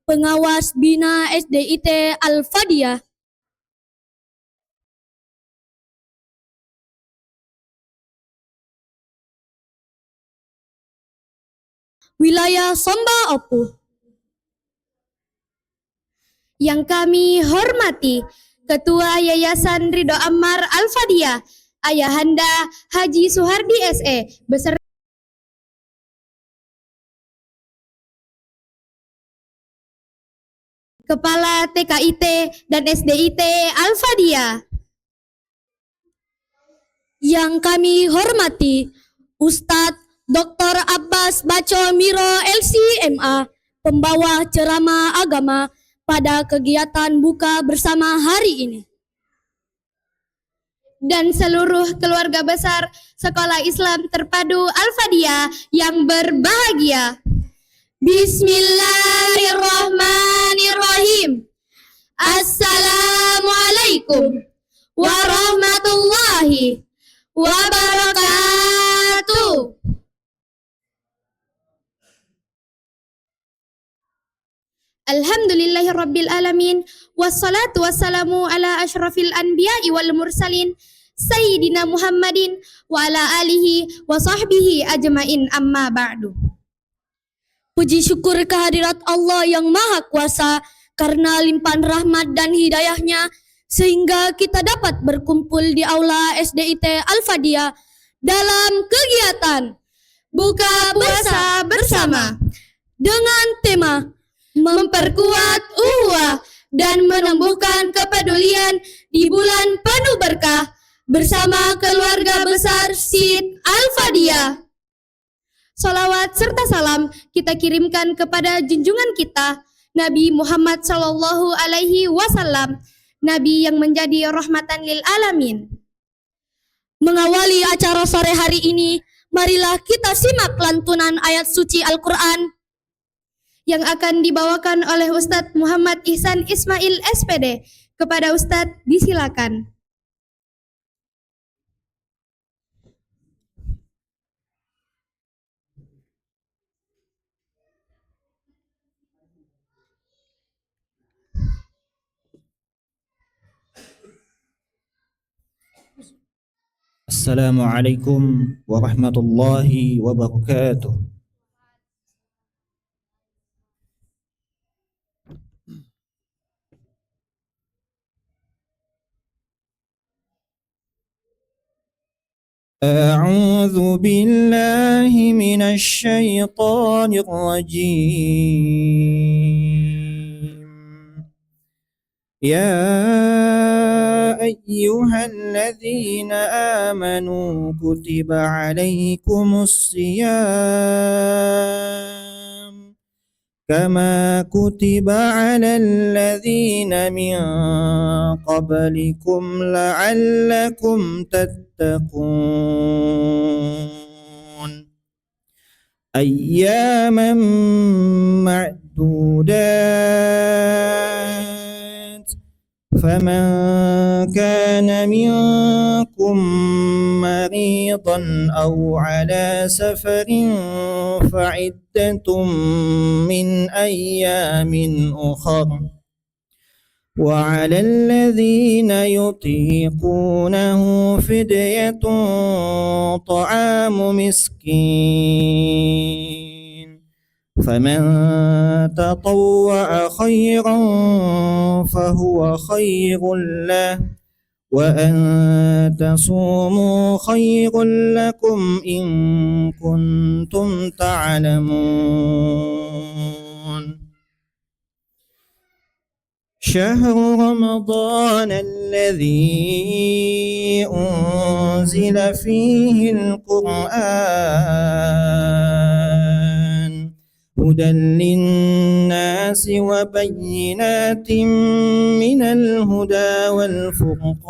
Pengawas Bina SDIT Al-Fadiyah, Wilayah Somba Opuh. Yang kami hormati Ketua Yayasan Ridho Ammar Al-Fadiyah, Ayahanda Haji Suhardi SE, beserta Kepala TKIT dan SDIT Al-Fadiyah. Yang kami hormati Ustadz Dr. Abbas Baco Miro LCMA, pembawa ceramah agama pada kegiatan buka bersama hari ini. Dan seluruh keluarga besar Sekolah Islam Terpadu Al-Fadiyah yang berbahagia. Bismillahirrahmanirrahim. Assalamualaikum warahmatullahi wabarakatuh. Alhamdulillahirabbil alamin, wassalatu wassalamu ala asyrafil anbiya'i wal mursalin Sayyidina Muhammadin wa ala alihi wa sahbihi ajmain, amma ba'du. Puji syukur kehadirat Allah yang Maha Kuasa karena limpahan rahmat dan hidayahnya sehingga kita dapat berkumpul di aula SDIT Al-Fadiyah dalam kegiatan buka puasa bersama dengan tema memperkuat ukhuwah dan menumbuhkan kepedulian di bulan penuh berkah bersama keluarga besar SID Al-Fadiyah. Salawat serta salam kita kirimkan kepada junjungan kita Nabi Muhammad Sallallahu Alaihi Wasallam, Nabi yang menjadi rahmatan lil alamin. Mengawali acara sore hari ini, marilah kita simak lantunan ayat suci Al-Quran yang akan dibawakan oleh Ustadz Muhammad Ihsan Ismail SPD. Kepada Ustadz, disilakan. Assalamualaikum warahmatullahi wabarakatuh. A'udzu billahi minasy syaithanir rajim. Ya ayyuhalladzina amanu kutiba alaikumus siyam kama kutiba alal ladzina min qablikum la'allakum tattaqun. Ayyaman ma'dudat. فمن كان منكم مريضا أو على سفر فعدة من أيام أخر وعلى الذين يطيقونه فدية طعام مسكين فمن تطوع خيرا فهو خير له وأن تصوموا خير لكم إن كنتم تعلمون. شهر رمضان الذي أنزل فيه القرآن هدى للناس وبينات من الهدى والفرقان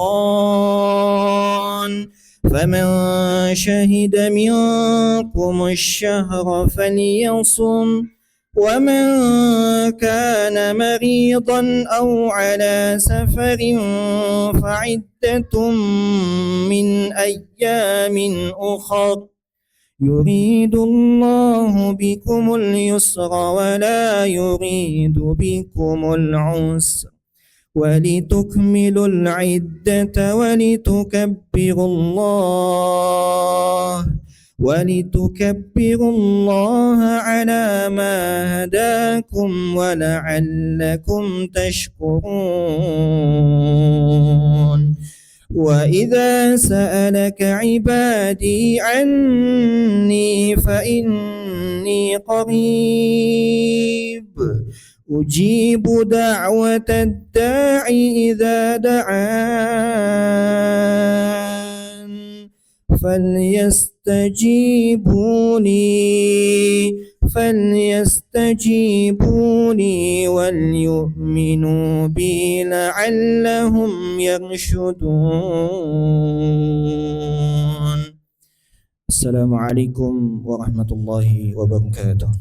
فمن شهد منكم الشهر فليصم ومن كان مريضا أو على سفر فعدة من أيام أخر يريد الله بكم اليسر ولا يريد بكم العسر ولتكملوا العدة ولتكبروا الله على ما هداكم ولعلكم تشكرون وإذا سألك عبادي عني فإني قريب أجيب دعوة الداع إذا دعان فليستجيبوا لي وليؤمنوا بي لعلهم يرشدون. السلام عليكم ورحمة الله وبركاته.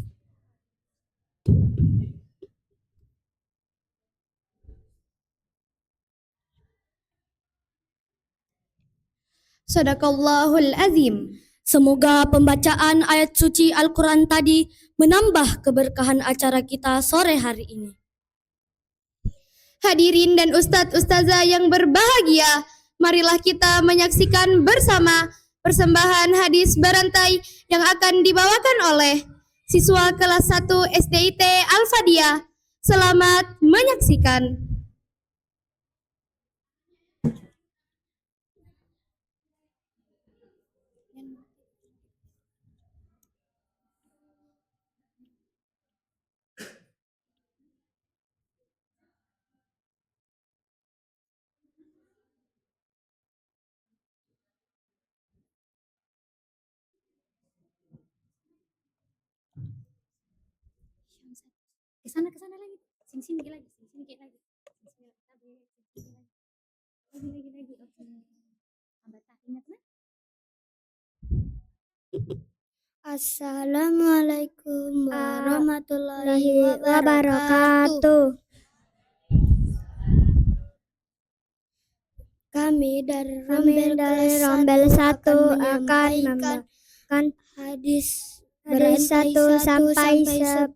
Sadaqallahul azim. Semoga pembacaan ayat suci Al-Quran tadi menambah keberkahan acara kita sore hari ini. Hadirin dan ustadz-ustazah yang berbahagia, marilah kita menyaksikan bersama persembahan hadis berantai yang akan dibawakan oleh siswa kelas 1 SDIT Al-Fadiyah. Selamat menyaksikan. Kesana lagi, sini lagi, lagi, lagi, oke. Ingat nah? Assalamualaikum warahmatullahi wabarakatuh. Kami dari Rombel 1 akan membacakan hadis dari 1 sampai 10.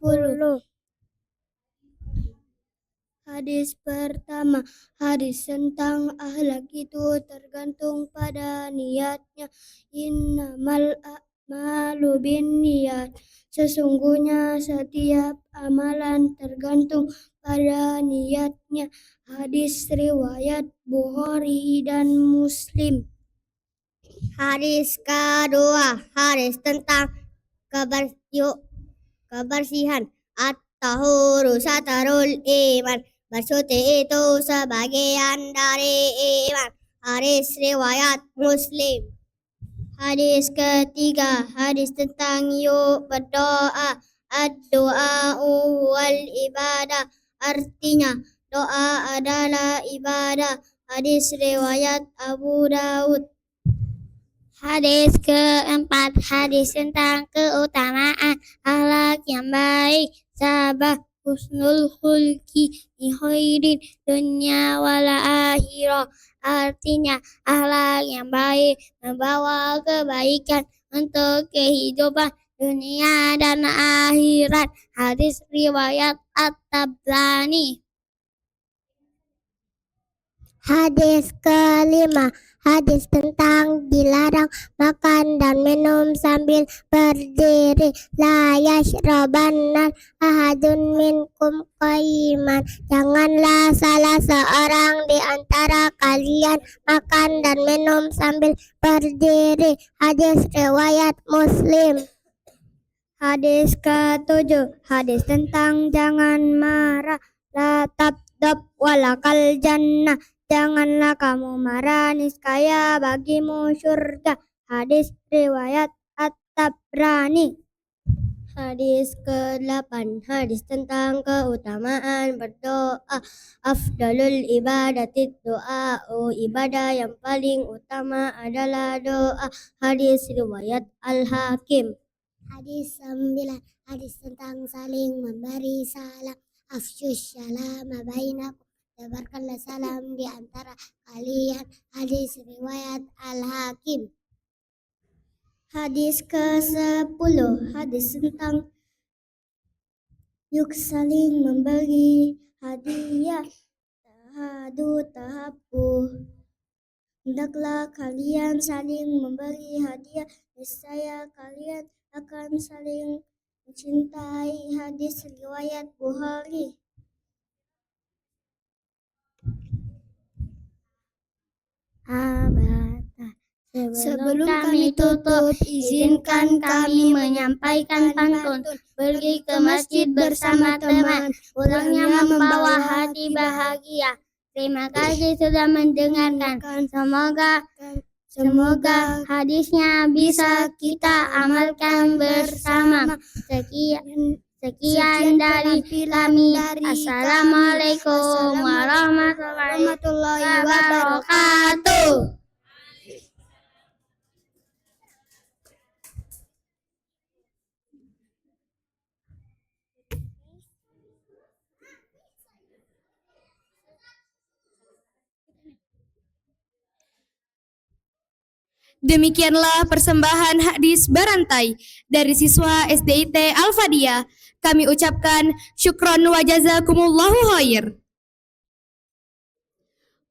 Hadis pertama, hadis tentang akhlak itu tergantung pada niatnya. Innamal a'malu binniyat. Sesungguhnya setiap amalan tergantung pada niatnya. Hadis riwayat Bukhari dan Muslim. Hadis kedua, hadis tentang kebersihan. At-tahuru satarul iman. Bersuci itu sebagian dari iman. Hadis riwayat Muslim. Hadis ketiga, hadis tentang yuk berdoa. Ad-du'a'u wal ibadah. Artinya, doa adalah ibadah. Hadis riwayat Abu Daud. Hadis keempat, hadis tentang keutamaan akhlak yang baik. Sabah husnul khulqi li khairin dunya wal akhirah. Artinya, akhlak yang baik membawa kebaikan untuk kehidupan dunia dan akhirat. Hadis riwayat At-Tabrani. Hadis kelima, hadis tentang dilarang makan dan minum sambil berdiri. La yashrabanna ahadun minkum qaiman. Janganlah salah seorang di antara kalian makan dan minum sambil berdiri. Hadis riwayat Muslim. Hadis ketujuh, hadis tentang jangan marah. La tabdab walakal jannah. Janganlah kamu marah, niscaya bagimu surga. Hadis riwayat At-Tabrani. Hadis ke-8, hadis tentang keutamaan berdoa. Afdalul ibadati doa. Ibadah yang paling utama adalah doa. Hadis riwayat Al-Hakim. Hadis 9, hadis tentang saling memberi salam. Afsyus syalama bainakum. Tebarkanlah salam di antara kalian. Hadis riwayat Al-Hakim. Hadis ke-10, hadis tentang yuk saling memberi hadiah, tahadu tahabu. Hendaklah kalian saling memberi hadiah, niscaya kalian akan saling mencintai. Hadis riwayat Bukhari. Sebelum kami tutup, izinkan kami menyampaikan pantun. Pergi ke masjid bersama teman, pulangnya membawa hati bahagia. Terima kasih sudah mendengarkan. Semoga hadisnya bisa kita amalkan bersama. Sekian dari kami. Assalamualaikum warahmatullahi wabarakatuh. Demikianlah persembahan hadis Barantai dari siswa SDIT Al-Fadiyah. Kami ucapkan syukron wa jazakumullahu khair.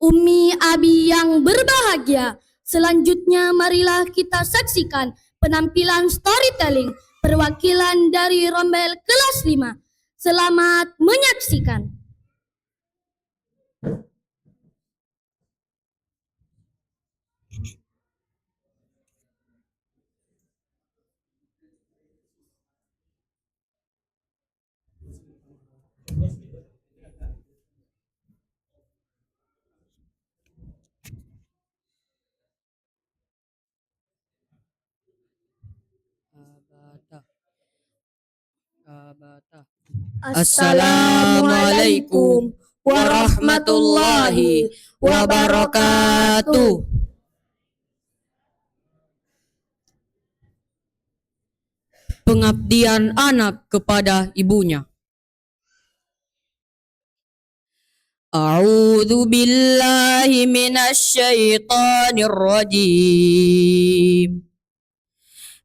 Umi Abi yang berbahagia, selanjutnya marilah kita saksikan penampilan storytelling perwakilan dari Rombel kelas 5. Selamat menyaksikan. Assalamualaikum warahmatullahi wabarakatuh. Pengabdian anak kepada ibunya. A'udzu billahi minasy syaithanir rajim.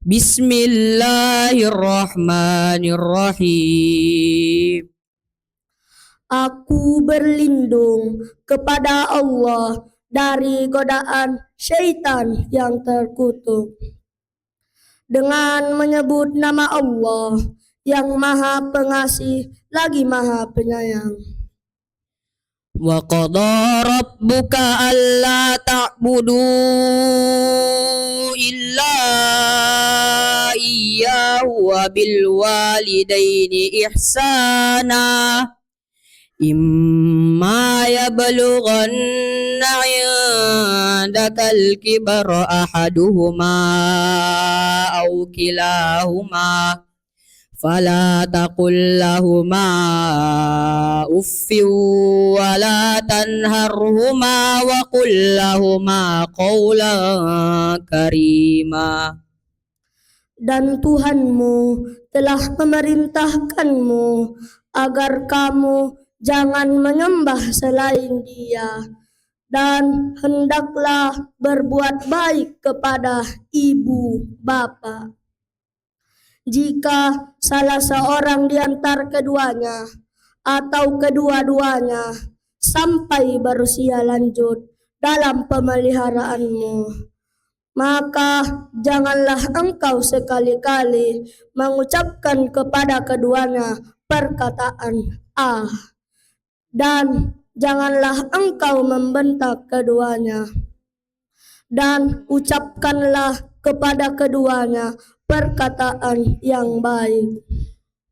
Bismillahirrahmanirrahim. Aku berlindung kepada Allah dari godaan syaitan yang terkutuk. Dengan menyebut nama Allah yang Maha Pengasih lagi Maha Penyayang. Wa qada rabbuka alla ta'budu illa iyyahu wa bil walidaini ihsana. Imma yablughanna 'indaka al-kibara ahaduhuma aw kilahuma fala taqul lahuma uffin wa la tanharhuma wa qul lahuma qawlan karima. Dan Tuhanmu telah memerintahkanmu agar kamu jangan menyembah selain Dia, dan hendaklah berbuat baik kepada ibu bapa. Jika salah seorang di antara keduanya atau kedua-duanya sampai berusia lanjut dalam pemeliharaanmu, maka janganlah engkau sekali-kali mengucapkan kepada keduanya perkataan "ah", dan janganlah engkau membentak keduanya, dan ucapkanlah kepada keduanya perkataan yang baik.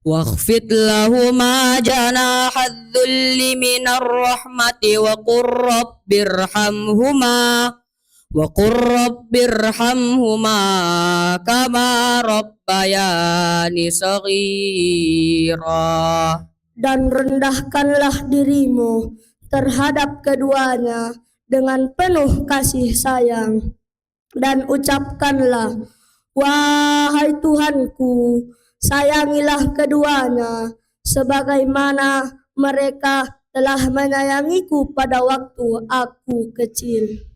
Wakhfid lahuma janahadz dhulli minar rahmati wa qur rabbirhamhuma kama rabbayani shaghira. Dan rendahkanlah dirimu terhadap keduanya dengan penuh kasih sayang, dan ucapkanlah, wahai Tuhanku, sayangilah keduanya sebagaimana mereka telah menyayangiku pada waktu aku kecil.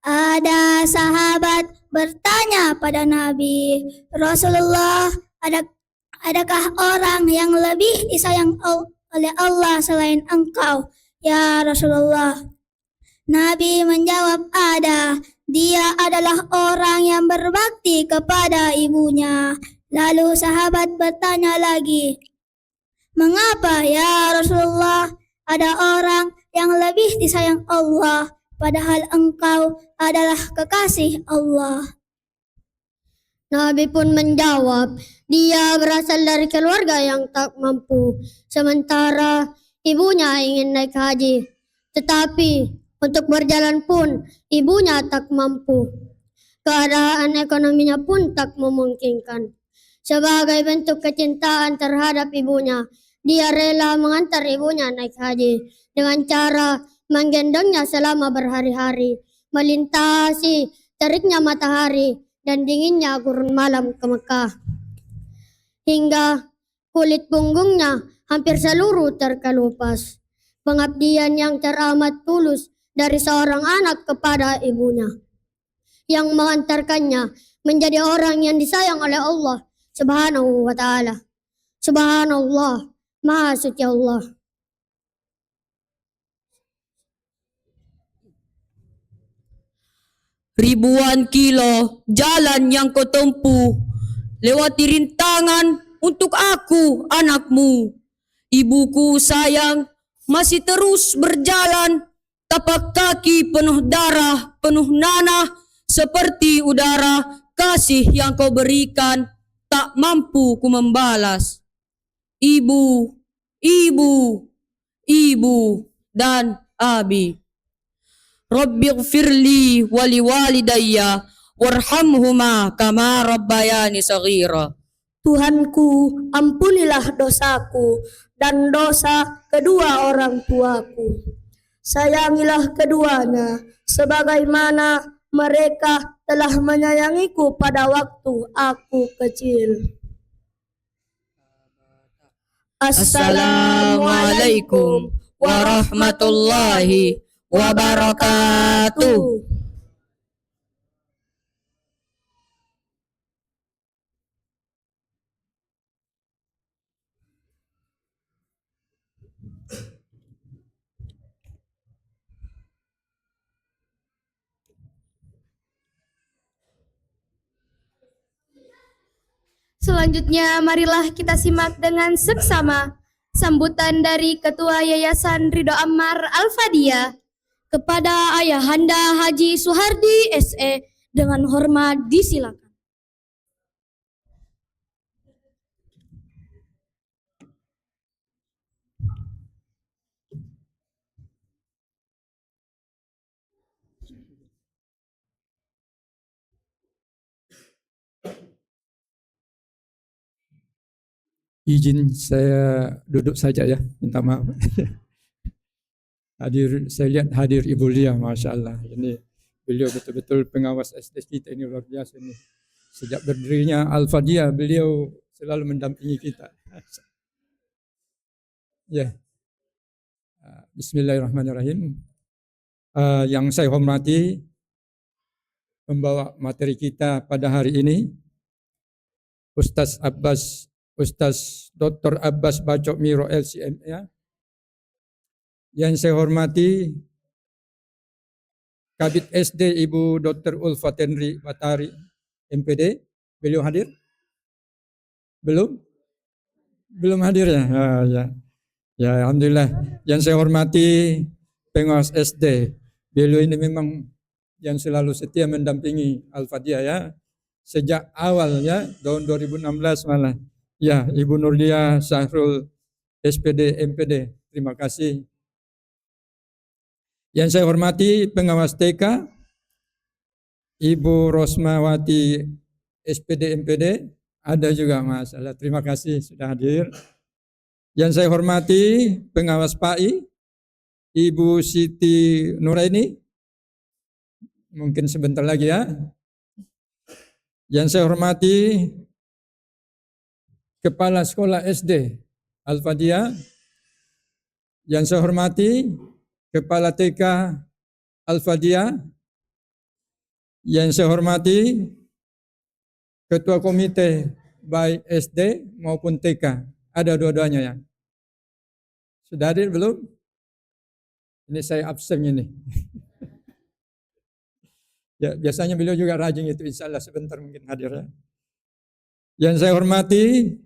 Ada sahabat bertanya pada Nabi, Rasulullah, adakah orang yang lebih disayang oleh Allah selain engkau, ya Rasulullah? Nabi menjawab, ada. Dia adalah orang yang berbakti kepada ibunya. Lalu sahabat bertanya lagi, mengapa ya Rasulullah ada orang yang lebih disayang Allah, padahal engkau adalah kekasih Allah? Nabi pun menjawab, dia berasal dari keluarga yang tak mampu, sementara ibunya ingin naik haji. Tetapi untuk berjalan pun ibunya tak mampu. Keadaan ekonominya pun tak memungkinkan. Sebagai bentuk kecintaan terhadap ibunya, dia rela mengantar ibunya naik haji dengan cara menggendongnya selama berhari-hari, melintasi teriknya matahari dan dinginnya gurun malam ke Mekah. Hingga kulit punggungnya hampir seluruh terkelupas. Pengabdian yang teramat tulus dari seorang anak kepada ibunya, yang mengantarkannya menjadi orang yang disayang oleh Allah Subhanahu wa ta'ala. Subhanallah, Maha Suci Allah. Ribuan kilo jalan yang kau tempuh, lewati rintangan untuk aku, anakmu. Ibuku sayang, masih terus berjalan, tapak kaki penuh darah, penuh nanah, seperti udara. Kasih yang kau berikan tak mampu ku membalas. Ibu, ibu, ibu, dan abi. Rabbighfirli wali walidayya warhamhuma kama rabbayani saghira. Tuhanku, ampunilah dosaku dan dosa kedua orang tuaku. Sayangilah keduanya sebagaimana mereka telah menyayangiku pada waktu aku kecil. Assalamualaikum warahmatullahi wabarakatuh. Selanjutnya, marilah kita simak dengan seksama sambutan dari Ketua Yayasan Ridho Ammar Al-Fadiyah kepada Ayahanda Haji Suhardi SE. Dengan hormat disilakan. Izin saya duduk saja ya, minta maaf. Saya lihat hadir Ibu Lia, Masya Allah. Ini beliau betul-betul pengawas SD kita, ini luar biasa ini. Sejak berdirinya Al-Fadiyah, beliau selalu mendampingi kita. Ya, Bismillahirrahmanirrahim. Yang saya hormati, pembawa materi kita pada hari ini, Ustaz Dr. Abbas Bacok Miro LCMA. Yang saya hormati Kabid SD Ibu Dr. Ulfa Tenri Batari MPD. Beliau hadir? Belum hadir ya? Ya, alhamdulillah. Yang saya hormati pengawas SD. Beliau ini memang yang selalu setia mendampingi Al-Fadiyah ya. Sejak awal ya, tahun 2016 malah. Ya, Ibu Nurlia Syahrul SPD MPD. Terima kasih. Yang saya hormati pengawas TK Ibu Rosmawati SPD MPD, ada juga masalah. Terima kasih sudah hadir. Yang saya hormati pengawas PAI Ibu Siti Nuraini, mungkin sebentar lagi ya. Yang saya hormati Kepala Sekolah SD Al-Fadiyah. Yang saya hormati Kepala TK Al-Fadiyah. Yang saya hormati Ketua Komite baik SD maupun TK, ada dua-duanya ya. Sudah hadir belum? Ini saya absen ini. Ya, biasanya beliau juga rajin itu, insya Allah sebentar mungkin hadir ya. Yang saya hormati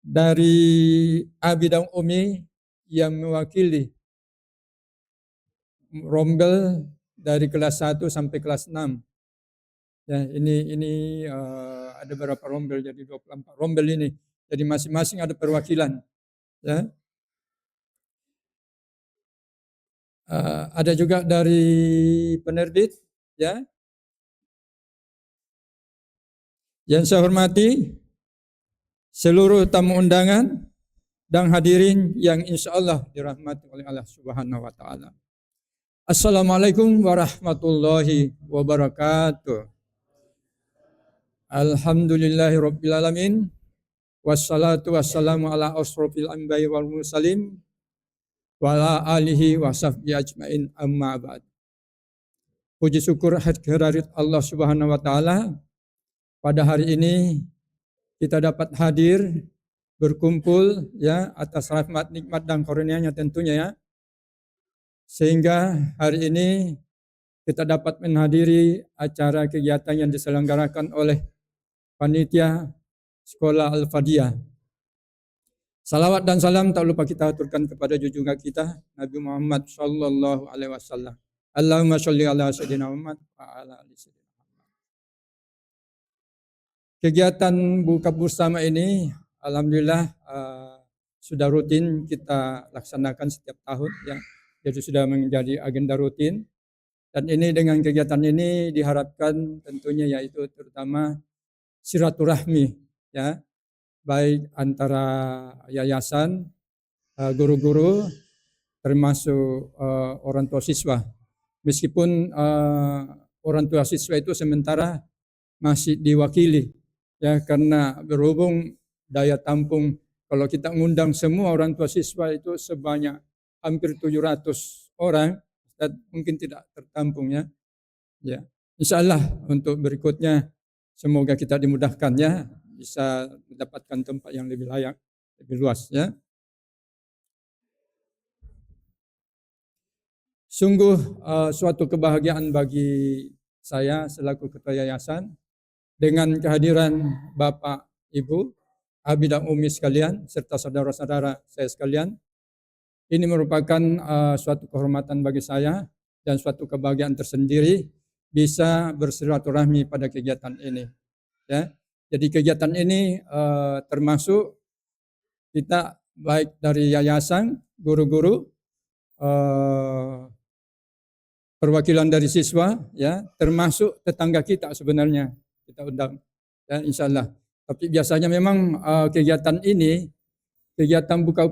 dari Abi dan Umi yang mewakili rombel dari kelas 1 sampai kelas 6. Ya, ini ada beberapa rombel, jadi 24 rombel ini. Jadi masing-masing ada perwakilan. Ya. Ada juga dari penerbit, ya. Yang saya hormati seluruh tamu undangan dan hadirin yang insya Allah dirahmati oleh Allah Subhanahu wa Ta'ala. Assalamualaikum warahmatullahi wabarakatuh. Alhamdulillahi rabbil alamin. Wassalatu wassalamu ala asrofil anbiya'i wal mursalin wa ala alihi wa sahbihi ajmain, amma ba'd. Puji syukur hadirat Allah Subhanahu wa Ta'ala, pada hari ini kita dapat hadir berkumpul ya atas rahmat, nikmat dan karunia-Nya tentunya ya. Sehingga hari ini kita dapat menghadiri acara kegiatan yang diselenggarakan oleh panitia Sekolah Al-Fadiyah. Salawat dan salam tak lupa kita aturkan kepada junjungan kita Nabi Muhammad sallallahu alaihi wasallam. Allahumma sholli ala sayyidina Muhammad wa ala ali sayyidina Muhammad. Kegiatan buka bersama ini alhamdulillah sudah rutin kita laksanakan setiap tahun ya. Jadi sudah menjadi agenda rutin. Dan ini dengan kegiatan ini diharapkan tentunya yaitu terutama silaturahmi ya, baik antara yayasan, guru-guru, termasuk orang tua siswa. Meskipun orang tua siswa itu sementara masih diwakili ya, karena berhubung daya tampung kalau kita ngundang semua orang tua siswa itu sebanyak hampir 700 orang dan mungkin tidak tertampung ya. Ya, insya Allah untuk berikutnya semoga kita dimudahkan ya, bisa mendapatkan tempat yang lebih layak, lebih luas ya. Sungguh suatu kebahagiaan bagi saya selaku ketua yayasan dengan kehadiran Bapak, Ibu, Abi dan Umi sekalian serta saudara-saudara saya sekalian. Ini merupakan suatu kehormatan bagi saya dan suatu kebahagiaan tersendiri bisa bersilaturahmi pada kegiatan ini. Ya, jadi kegiatan ini termasuk kita baik dari yayasan, guru-guru, perwakilan dari siswa, ya, termasuk tetangga kita sebenarnya kita undang, ya, insya Allah. Tapi biasanya memang kegiatan ini, kegiatan buka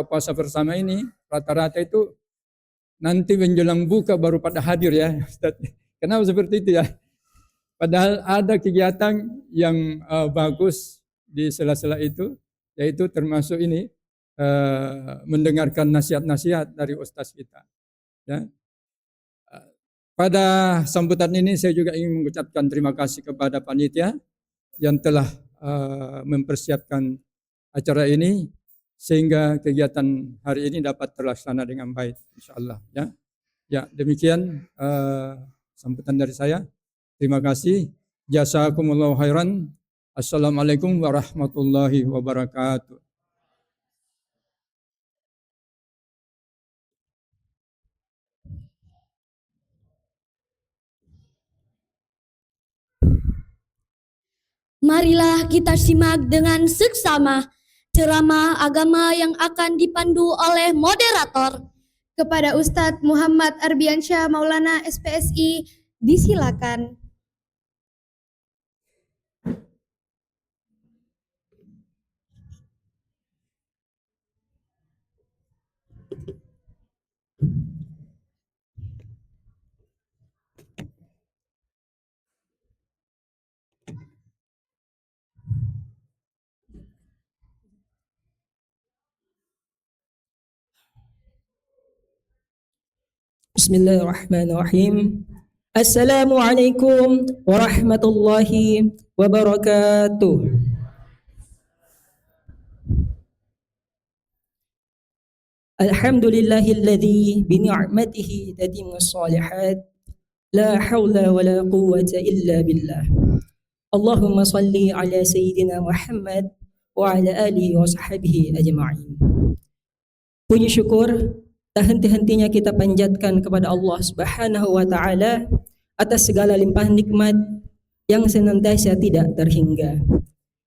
puasa bersama ini rata-rata itu nanti menjelang buka baru pada hadir ya, Ustaz. Kenapa seperti itu ya? Padahal ada kegiatan yang bagus di sela-sela itu, yaitu termasuk ini mendengarkan nasihat-nasihat dari ustaz kita. Ya. Pada sambutan ini saya juga ingin mengucapkan terima kasih kepada panitia yang telah mempersiapkan acara ini sehingga kegiatan hari ini dapat terlaksana dengan baik, insyaallah. Ya, ya demikian sambutan dari saya. Terima kasih. Jazakumullahu khairan. Assalamualaikum warahmatullahi wabarakatuh. Marilah kita simak dengan seksama ceramah agama yang akan dipandu oleh moderator. Kepada Ustadz Muhammad Arbiansyah Maulana SPSI, disilakan. Bismillahirrahmanirrahim. Assalamualaikum warahmatullahi wabarakatuh. Alhamdulillahilladzi bini'matihi tatimmus shalihat. La haula wala quwwata illa billah. Allahumma salli ala sayyidina Muhammad wa ala alihi wa sahbihi ajma'in. Puji syukur tak henti-hentinya kita panjatkan kepada Allah Subhanahu wa taala atas segala limpahan nikmat yang senantiasa tidak terhingga.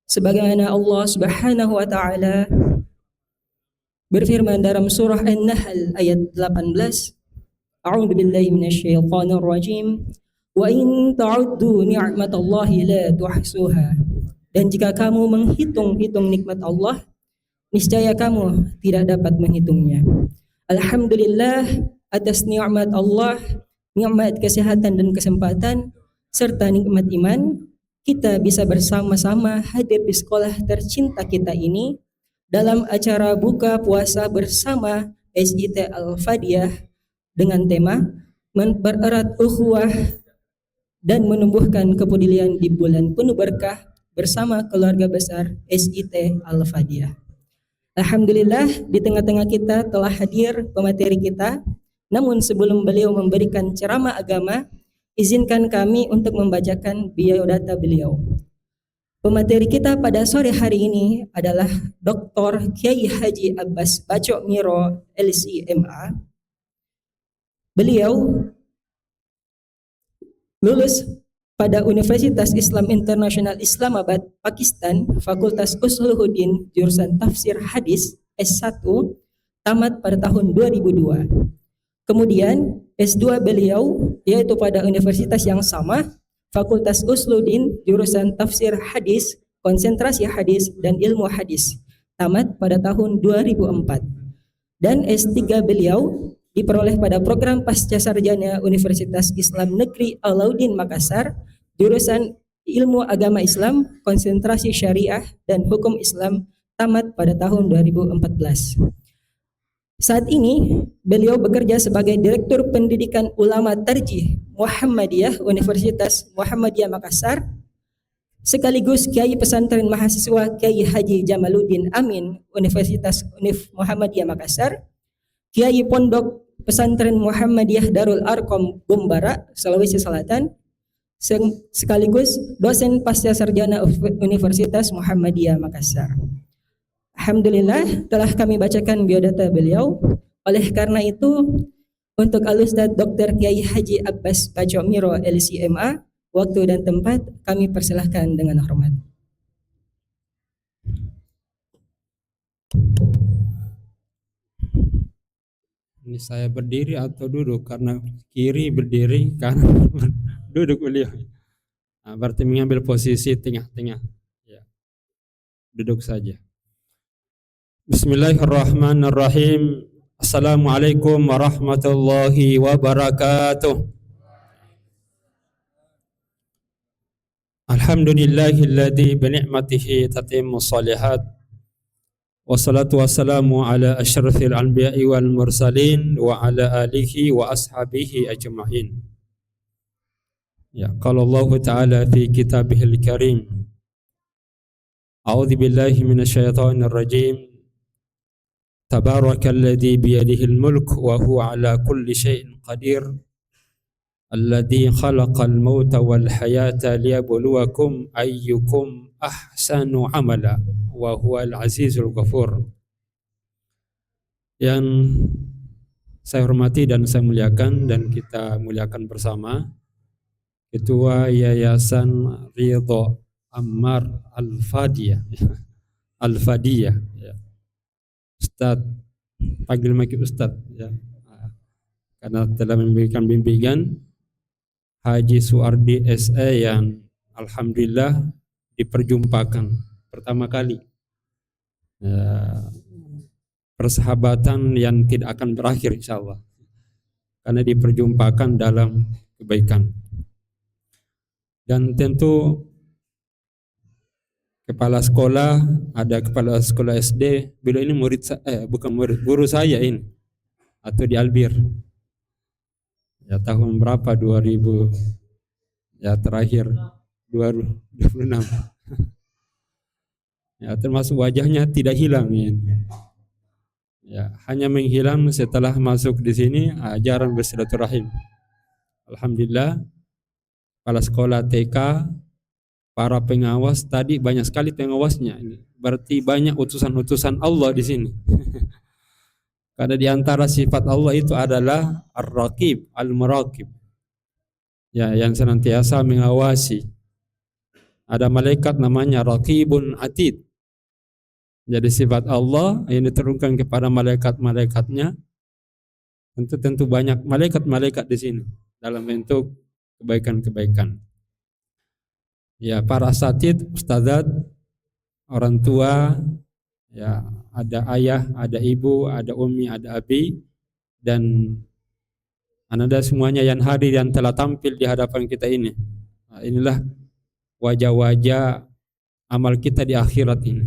Sebagaimana Allah Subhanahu wa taala berfirman dalam surah An-Nahl ayat 18, A'udzu billahi minasyaitonir rajim. Wa in ta'uddu ni'matallahi la tuhsuha. Dan jika kamu menghitung-hitung nikmat Allah, niscaya kamu tidak dapat menghitungnya. Alhamdulillah atas nikmat Allah, nikmat kesehatan dan kesempatan, serta nikmat iman, kita bisa bersama-sama hadir di sekolah tercinta kita ini dalam acara buka puasa bersama SIT Al-Fadiyah dengan tema mempererat ukhuwah dan menumbuhkan kepedulian di bulan penuh berkah bersama keluarga besar SIT Al-Fadiyah. Alhamdulillah di tengah-tengah kita telah hadir pemateri kita. Namun sebelum beliau memberikan ceramah agama, izinkan kami untuk membacakan biodata beliau. Pemateri kita pada sore hari ini adalah Dr. Kiai Haji Abbas Bacok Miro LCMA. Beliau lulus pada Universitas Islam Internasional Islamabad, Pakistan, Fakultas Usuluddin, jurusan Tafsir Hadis S1, tamat pada tahun 2002. Kemudian S2 beliau yaitu pada universitas yang sama, Fakultas Usuluddin, jurusan Tafsir Hadis, Konsentrasi Hadis dan Ilmu Hadis, tamat pada tahun 2004. Dan S3 beliau diperoleh pada program Pasca Sarjana Universitas Islam Negeri Alauddin Makassar, jurusan Ilmu Agama Islam, Konsentrasi Syariah dan Hukum Islam, tamat pada tahun 2014. Saat ini beliau bekerja sebagai Direktur Pendidikan Ulama Tarjih Muhammadiyah Universitas Muhammadiyah Makassar, sekaligus Kiai Pesantren Mahasiswa Kiai Haji Jamaluddin Amin Universitas Muhammadiyah Makassar, Kiai Pondok Pesantren Muhammadiyah Darul Arqam Bumbara, Sulawesi Selatan, sekaligus dosen pasca sarjana Universitas Muhammadiyah Makassar. Alhamdulillah telah kami bacakan biodata beliau. Oleh karena itu, untuk Al-Ustadz Dr. Kiai Haji Abbas Bacok Miro LCMA, waktu dan tempat kami persilahkan dengan hormat. Ini saya berdiri atau duduk? Karena kiri berdiri, kanan duduk beliau. Nah, berarti mengambil posisi tengah-tengah. Ya. Duduk saja. Bismillahirrahmanirrahim. Assalamualaikum warahmatullahi wabarakatuh. Alhamdulillahilladzi bi ni'matihi tatimmu shalihat. Wassalatu wassalamu ala asyrafil anbiya'i wal mursalin wa ala alihi wa ashabihi ajma'in. Ya, qala Allah Ta'ala fi kitabihil karim. A'udzu billahi minasyaitonir rajim. Tabarakalladzi biyadihil mulk wa huwa ala kulli syai'in qadir. Alladzi khalaqal mauta wal hayata liyabluwakum ayyukum ahsanu amala wa huwal azizul ghafur. Yang saya hormati dan saya muliakan dan kita muliakan bersama Ketua Yayasan Ridho Ammar Al-Fadiyah Al-Fadiyah ya. Ustadz, panggil maki Ustadz ya. Karena telah memberikan bimbingan Haji Suardi SE yang alhamdulillah diperjumpakan pertama kali ya, persahabatan yang tidak akan berakhir insyaallah karena diperjumpakan dalam kebaikan. Dan tentu kepala sekolah, ada kepala sekolah SD, beliau ini bukan murid, guru saya ini atau di Albir. Ya tahun berapa 2000 ya terakhir 2026. Ya termasuk wajahnya tidak hilang ya. Ya, hanya menghilang setelah masuk di sini ajaran bersilaturahim. Alhamdulillah, kepala sekolah TK, para pengawas tadi banyak sekali pengawasnya. Berarti banyak utusan-utusan Allah di sini. Karena di antara sifat Allah itu adalah Ar-Raqib, Al-Muraqib. Ya, yang senantiasa mengawasi. Ada malaikat namanya Raqibun Atid. Jadi sifat Allah yang diturunkan kepada malaikat-malaikatnya, tentu banyak malaikat-malaikat di sini dalam bentuk kebaikan-kebaikan. Ya, para asatid, ustadzat, orang tua, ya ada ayah, ada ibu, ada umi, ada abi, dan ananda semuanya yang hadir yang telah tampil di hadapan kita ini. Nah, inilah wajah-wajah amal kita di akhirat ini.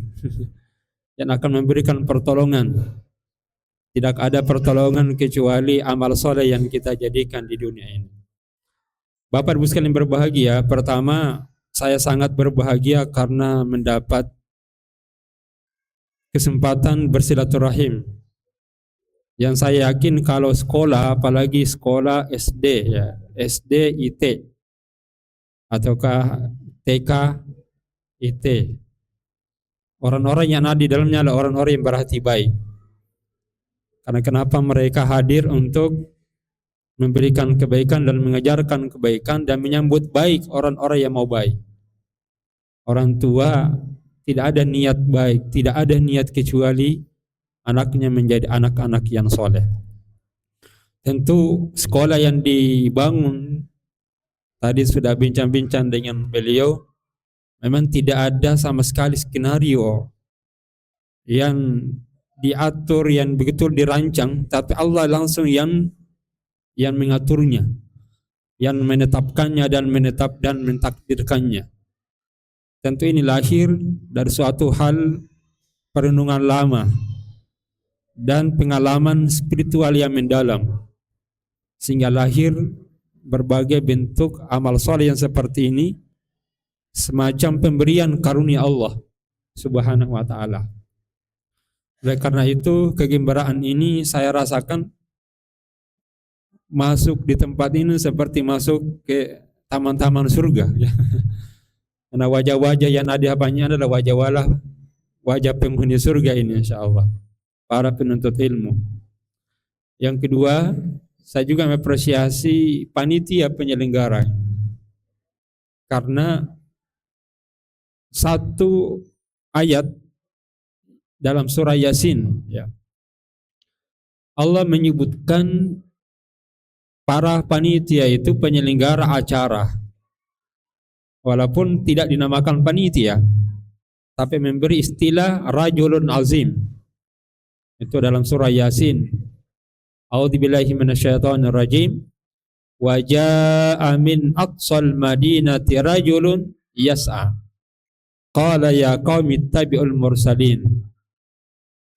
Yang akan memberikan pertolongan. Tidak ada pertolongan kecuali amal soleh yang kita jadikan di dunia ini. Bapak Ibu sekalian berbahagia, pertama saya sangat berbahagia karena mendapat kesempatan bersilaturahim. Yang saya yakin kalau sekolah, apalagi sekolah SD ya, SD IT ataukah TK IT, orang-orang yang ada di dalamnya adalah orang-orang yang berhati baik. Karena kenapa mereka hadir untuk memberikan kebaikan dan mengajarkan kebaikan dan menyambut baik orang-orang yang mau baik. Orang tua tidak ada niat baik, tidak ada niat kecuali anaknya menjadi anak-anak yang soleh. Tentu sekolah yang dibangun, tadi sudah bincang-bincang dengan beliau, memang tidak ada sama sekali skenario yang diatur, yang begitu dirancang, tapi Allah langsung yang mengaturnya, yang menetapkannya dan mentakdirkannya. Tentu ini lahir dari suatu hal perenungan lama dan pengalaman spiritual yang mendalam, sehingga lahir berbagai bentuk amal soleh yang seperti ini, semacam pemberian karunia Allah Subhanahu wa ta'ala. Oleh karena itu kegembiraan ini saya rasakan masuk di tempat ini seperti masuk ke taman-taman surga ya. Karena wajah-wajah yang ada di hadapannya adalah wajah penghuni surga ini insyaallah, para penuntut ilmu. Yang kedua, saya juga mengapresiasi panitia penyelenggara, karena satu ayat dalam surah Yasin ya, Allah menyebutkan para panitia itu penyelenggara acara, walaupun tidak dinamakan panitia, tapi memberi istilah rajulun azim. Itu dalam surah Yasin. A'udzubillahi minasyaitonir rajim. Wa jaa'a min aqsal madinati rajulun yas'a. Qala ya qaumi ittabi'ul mursalin.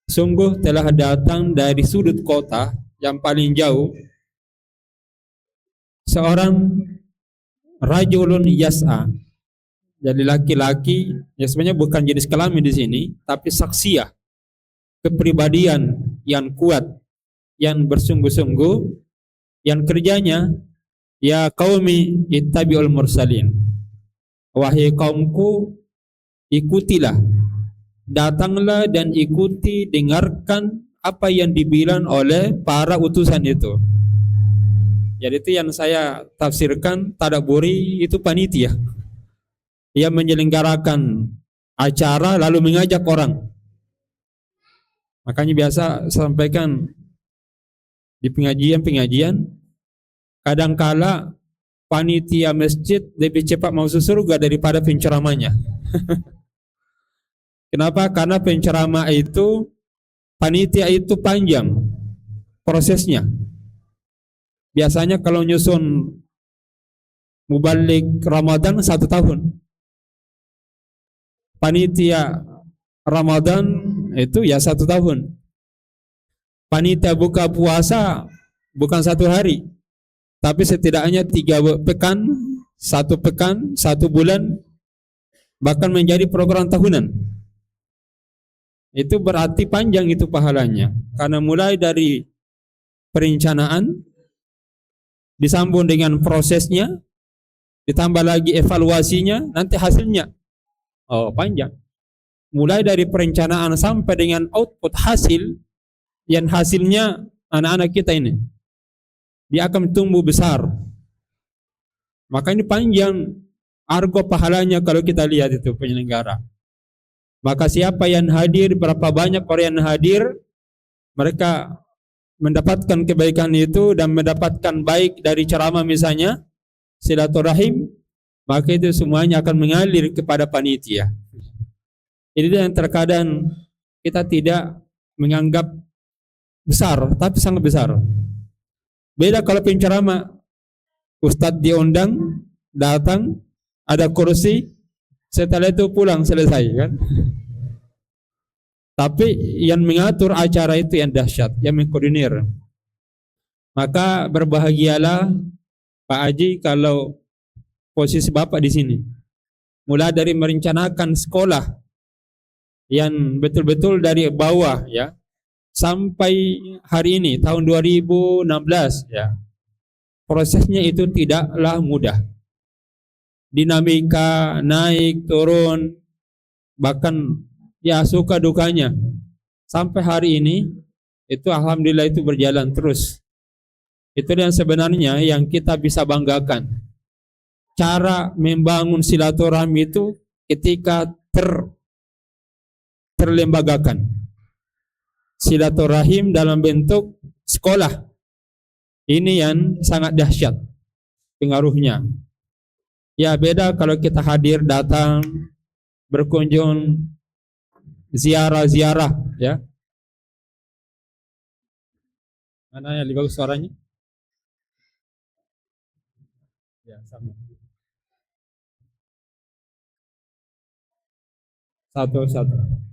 Sungguh telah datang dari sudut kota yang paling jauh seorang rajulun yas'a. Jadi laki-laki, ya sebenarnya bukan jenis kelamin di sini, tapi saksiyah, kepribadian yang kuat, yang bersungguh-sungguh, yang kerjanya ya qaumi ittabi'ul mursalin. Wahai kaumku, ikutilah, datanglah dan ikuti, dengarkan apa yang dibilang oleh para utusan itu. Jadi itu yang saya tafsirkan, tadabburi itu panitia yang menyelenggarakan acara lalu mengajak orang. Makanya biasa sampaikan di pengajian-pengajian, kadangkala panitia masjid lebih cepat masuk surga daripada penceramahnya. Kenapa? Karena penceramah itu, panitia itu panjang prosesnya. Biasanya kalau nyusun mubalik Ramadan 1 tahun. Panitia Ramadan itu ya 1 tahun. Panitia buka puasa bukan 1 hari, Tapi setidaknya 3 pekan, 1 pekan, 1 bulan, bahkan menjadi program tahunan. Itu berarti panjang itu pahalanya. Karena mulai dari perencanaan, disambung dengan prosesnya, ditambah lagi evaluasinya, nanti hasilnya. Oh, panjang. Mulai dari perencanaan sampai dengan output hasil, yang hasilnya anak-anak kita ini. Dia akan tumbuh besar. Maka ini panjang argo pahalanya kalau kita lihat itu penyelenggara. Maka siapa yang hadir, berapa banyak orang yang hadir, mereka mendapatkan kebaikan itu dan mendapatkan baik dari ceramah misalnya, silaturahim, maka itu semuanya akan mengalir kepada panitia. Ini yang terkadang kita tidak menganggap besar, tapi sangat besar. Beda kalau penceramah, ustadz diundang, datang, ada kursi, setelah itu pulang, selesai kan. Tapi yang mengatur acara itu yang dahsyat, yang mengkoordinir. Maka berbahagialah Pak Haji kalau posisi Bapak di sini. Mulai dari merencanakan sekolah yang betul-betul dari bawah ya, sampai hari ini tahun 2016 ya. Prosesnya itu tidaklah mudah. Dinamika naik turun, bahkan ya suka dukanya. Sampai hari ini itu alhamdulillah itu berjalan terus. Itu yang sebenarnya yang kita bisa banggakan. Cara membangun silaturahmi itu ketika terlembagakan. Silaturahim dalam bentuk sekolah. Ini yang sangat dahsyat pengaruhnya. Ya beda kalau kita hadir, datang, berkunjung, ziarah-ziarah ya. Mana yang lebih bagus suaranya? Ya, sama.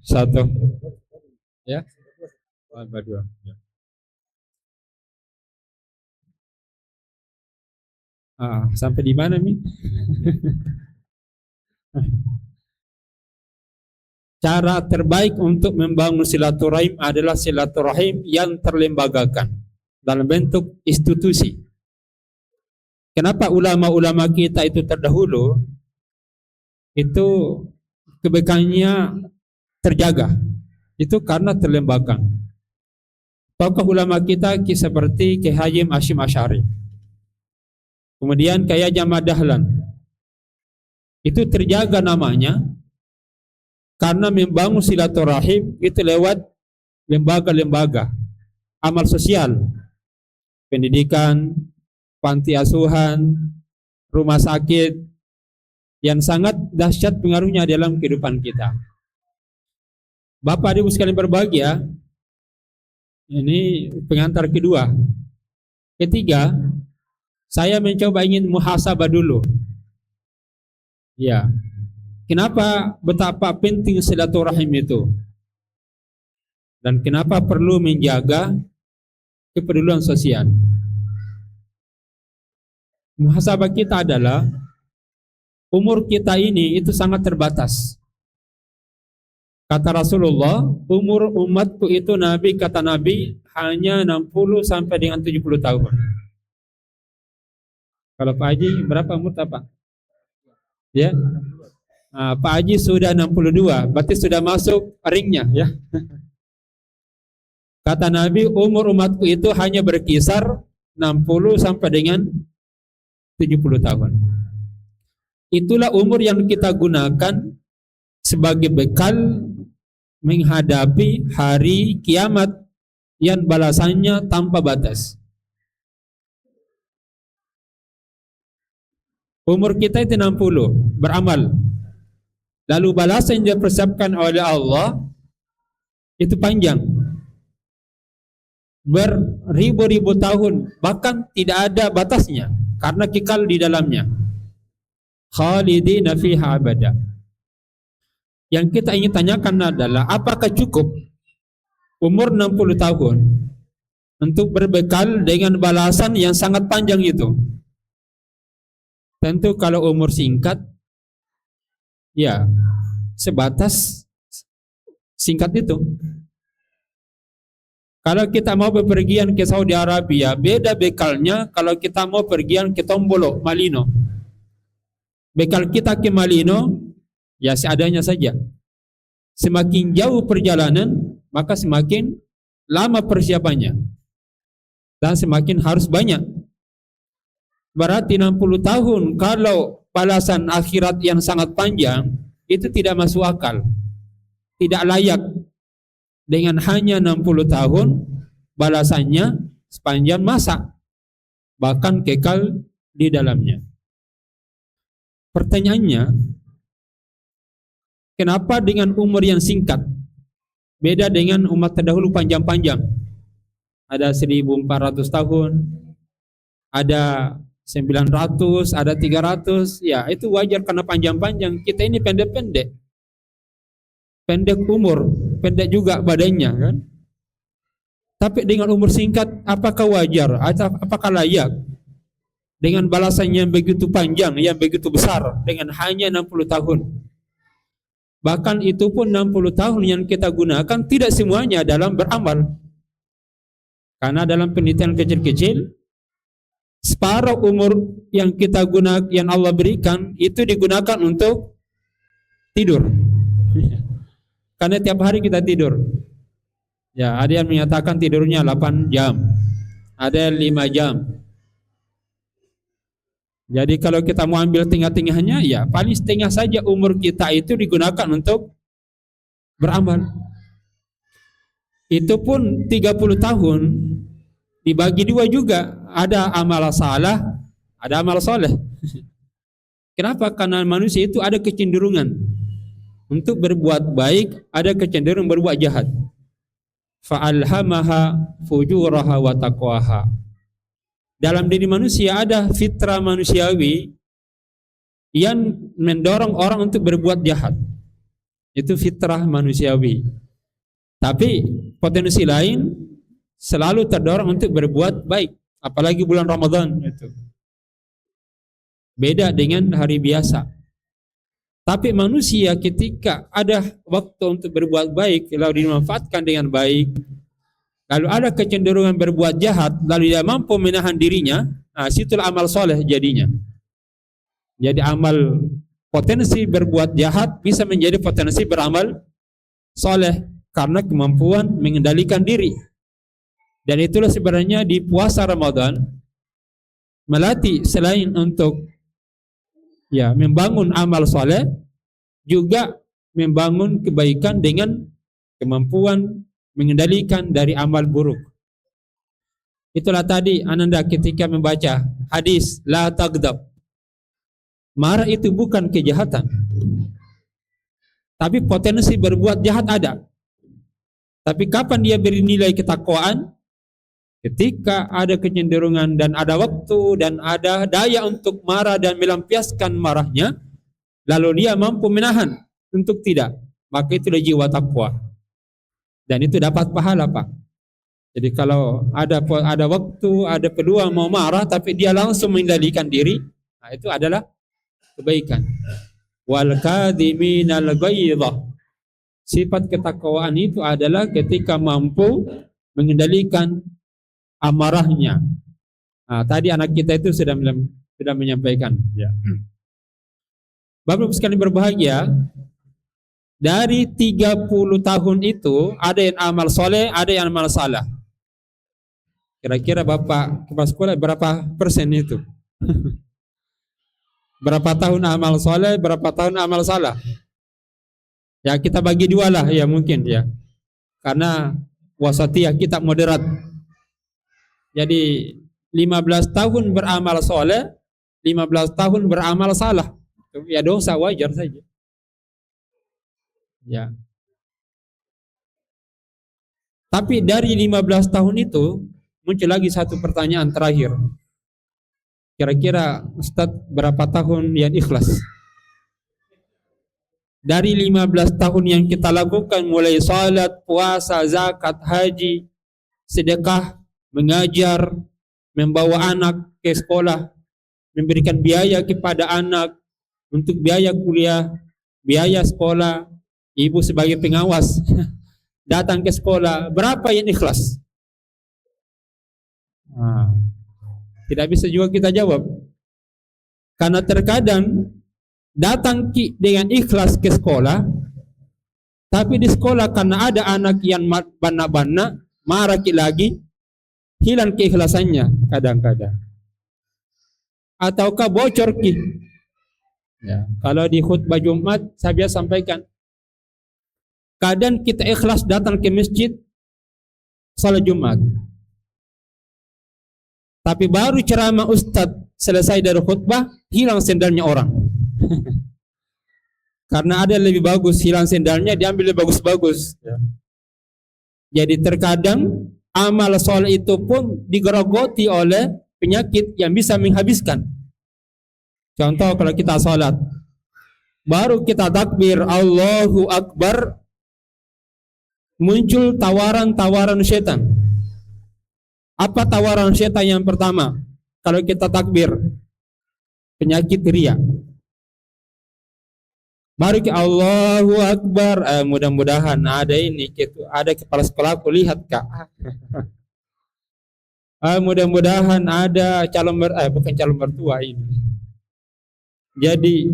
Satu. Ya. Dua. Ya. Sampai di mana nih? Cara terbaik untuk membangun silaturahim adalah silaturahim yang terlembagakan dalam bentuk institusi. Kenapa ulama-ulama kita itu terdahulu itu kebaikannya terjaga? Itu karena terlembagakan. Tokoh ulama kita seperti Kiai Haji Hashim Asy'ari, kemudian Kiai Ahmad Dahlan, itu terjaga namanya karena membangun silaturahim itu lewat lembaga-lembaga amal sosial, pendidikan, panti asuhan, rumah sakit, yang sangat dahsyat pengaruhnya dalam kehidupan kita. Bapak Ibu sekalian berbahagia, ini pengantar kedua. Ketiga, saya mencoba ingin muhasabah dulu. Ya, kenapa betapa penting silaturahim itu? Dan kenapa perlu menjaga kepedulian sosial? Muhasabah kita adalah umur kita ini itu sangat terbatas. Kata Rasulullah, umur umatku itu kata Nabi hanya 60 sampai dengan 70 tahun. Kalau Pak Haji berapa umur Pak? Ya. Pak Haji sudah 62, berarti sudah masuk ringnya ya. Kata Nabi, umur umatku itu hanya berkisar 60 sampai dengan 70 tahun. Itulah umur yang kita gunakan sebagai bekal menghadapi hari kiamat yang balasannya tanpa batas. Umur kita itu 60, beramal. Lalu balasan yang dipersiapkan oleh Allah itu panjang. Beribu-ribu tahun, bahkan tidak ada batasnya karena kekal di dalamnya. Khalidina fiha abada. Yang kita ingin tanyakan adalah apakah cukup umur 60 tahun untuk berbekal dengan balasan yang sangat panjang itu. Tentu kalau umur singkat, ya sebatas singkat itu. Kalau kita mau bepergian ke Saudi Arabia, beda bekalnya kalau kita mau pergian ke Tombolo, Malino. Bekal kita ke Malino, ya seadanya saja. Semakin jauh perjalanan, maka semakin lama persiapannya. Dan semakin harus banyak. Berarti 60 tahun, kalau balasan akhirat yang sangat panjang, itu tidak masuk akal. Tidak layak. Dengan hanya 60 tahun, balasannya sepanjang masa, bahkan kekal di dalamnya. Pertanyaannya, kenapa dengan umur yang singkat? Beda dengan umat terdahulu panjang-panjang. Ada 1400 tahun, ada 900, ada 300, ya itu wajar karena panjang-panjang. Kita ini pendek-pendek. Pendek umur, pendek juga badannya kan. Tapi dengan umur singkat, apakah wajar atau apakah layak dengan balasan yang begitu panjang, yang begitu besar dengan hanya 60 tahun? Bahkan itu pun 60 tahun yang kita gunakan tidak semuanya dalam beramal. Karena dalam penelitian kecil-kecil, separuh umur yang kita gunakan, yang Allah berikan, itu digunakan untuk tidur. Karena tiap hari kita tidur. Ya, ada yang menyatakan tidurnya 8 jam. Ada yang 5 jam. Jadi kalau kita mau ambil tengah-tengahnya, ya paling setengah saja umur kita itu digunakan untuk beramal. Itu pun 30 tahun dibagi dua juga. Ada amal salah, ada amal soleh. Kenapa? Karena manusia itu ada kecenderungan untuk berbuat baik, ada kecenderungan berbuat jahat. Fa'alhamaha fujuraha wa taqwaha. Dalam diri manusia ada fitrah manusiawi yang mendorong orang untuk berbuat jahat. Itu fitrah manusiawi. Tapi potensi lain selalu terdorong untuk berbuat baik, apalagi bulan Ramadan itu. Beda dengan hari biasa. Tapi manusia ketika ada waktu untuk berbuat baik, lalu dimanfaatkan dengan baik, lalu ada kecenderungan berbuat jahat, lalu dia mampu menahan dirinya, nah situlah amal soleh jadinya. Jadi amal potensi berbuat jahat bisa menjadi potensi beramal soleh karena kemampuan mengendalikan diri. Dan itulah sebenarnya di puasa Ramadan melatih selain untuk ya membangun amal soleh, juga membangun kebaikan dengan kemampuan mengendalikan dari amal buruk. Itulah tadi Ananda ketika membaca hadis la taghdab. Marah itu bukan kejahatan, tapi potensi berbuat jahat ada. Tapi kapan dia beri nilai ketakwaan? Ketika ada kecenderungan dan ada waktu dan ada daya untuk marah dan melampiaskan marahnya, lalu dia mampu menahan untuk tidak, maka itulah jiwa takwa. Dan itu dapat pahala, Pak. Jadi kalau ada waktu, ada peluang mau marah, tapi dia langsung mengendalikan diri, nah itu adalah kebaikan. Wal kadhiminal ghaidha. Sifat ketakwaan itu adalah ketika mampu mengendalikan amarahnya. Nah, tadi anak kita itu sudah menyampaikan. Ya. Bapak Ibu sekalian berbahagia, dari 30 tahun itu ada yang amal soleh, ada yang amal salah. Kira-kira Bapak kepala sekolah berapa persen itu? Berapa tahun amal soleh, berapa tahun amal salah? Ya kita bagi dua lah ya mungkin ya. Karena wasatiyah kita moderat. Jadi 15 tahun beramal soleh, 15 tahun beramal salah. Ya dosa wajar saja. Ya. Tapi dari 15 tahun itu muncul lagi satu pertanyaan terakhir. Kira-kira Ustadz berapa tahun yang ikhlas? Dari 15 tahun yang kita lakukan mulai salat, puasa, zakat, haji, sedekah, mengajar, membawa anak ke sekolah, memberikan biaya kepada anak untuk biaya kuliah, biaya sekolah, ibu sebagai pengawas datang ke sekolah, berapa yang ikhlas? Tidak bisa juga kita jawab, karena terkadang datang dengan ikhlas ke sekolah, tapi di sekolah karena ada anak yang bana-bana, marah lagi, hilang keikhlasannya kadang-kadang. Ataukah bocor ya. Kalau di khutbah Jumat saya biasa sampaikan, kadang kita ikhlas datang ke masjid salat Jumat, tapi baru ceramah ustadz selesai dari khutbah, hilang sendalnya orang. Karena ada lebih bagus, hilang sendalnya, diambil lebih bagus-bagus. Ya. Jadi terkadang amal soleh itu pun digerogoti oleh penyakit yang bisa menghabiskan. Contoh kalau kita salat, baru kita takbir Allahu Akbar, muncul tawaran-tawaran setan. Apa tawaran setan yang pertama? Kalau kita takbir, penyakit riya. Baru ke Allahu Akbar, mudah-mudahan ada ini, gitu. Ada kepala sekolah aku lihat kak. Mudah-mudahan ada bukan calon mertua ini. Jadi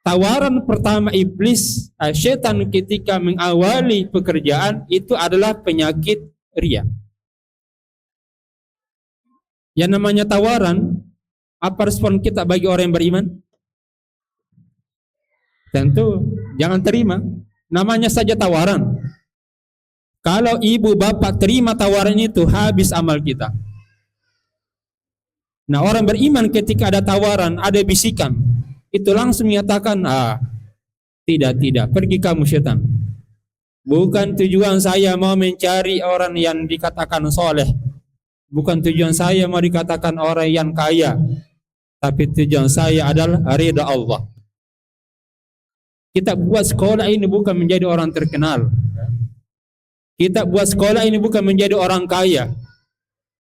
tawaran pertama iblis, setan ketika mengawali pekerjaan itu adalah penyakit riya. Yang namanya tawaran, apa respon kita bagi orang yang beriman? Tentu jangan terima. Namanya saja tawaran. Kalau ibu bapak terima tawaran itu, habis amal kita. Nah, orang beriman ketika ada tawaran, ada bisikan, itu langsung menyatakan, tidak, pergi kamu setan. Bukan tujuan saya mau mencari orang yang dikatakan soleh. Bukan tujuan saya mau dikatakan orang yang kaya. Tapi tujuan saya adalah ridha Allah. Kita buat sekolah ini bukan menjadi orang terkenal. Kita buat sekolah ini bukan menjadi orang kaya,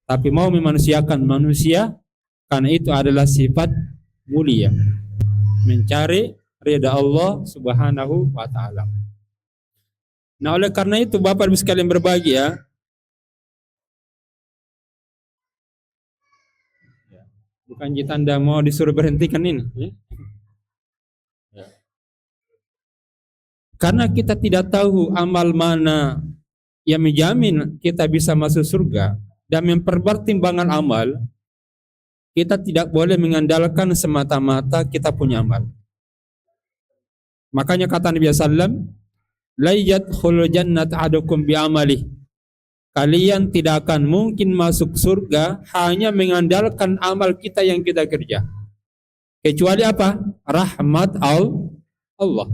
tapi mau memanusiakan manusia, karena itu adalah sifat mulia. Mencari ridha Allah Subhanahu wa ta'ala. Nah, oleh karena itu Bapak Ibu sekalian berbahagia, bukan Anda mau disuruh berhentikan ini, ya? Karena kita tidak tahu amal mana yang menjamin kita bisa masuk surga, dan mempertimbangkan amal, kita tidak boleh mengandalkan semata-mata kita punya amal. Makanya kata Nabi SAW, la yadkhulul jannata ahadukum bi'amalih. Kalian tidak akan mungkin masuk surga hanya mengandalkan amal kita yang kita kerja. Kecuali apa? Rahmat Allah.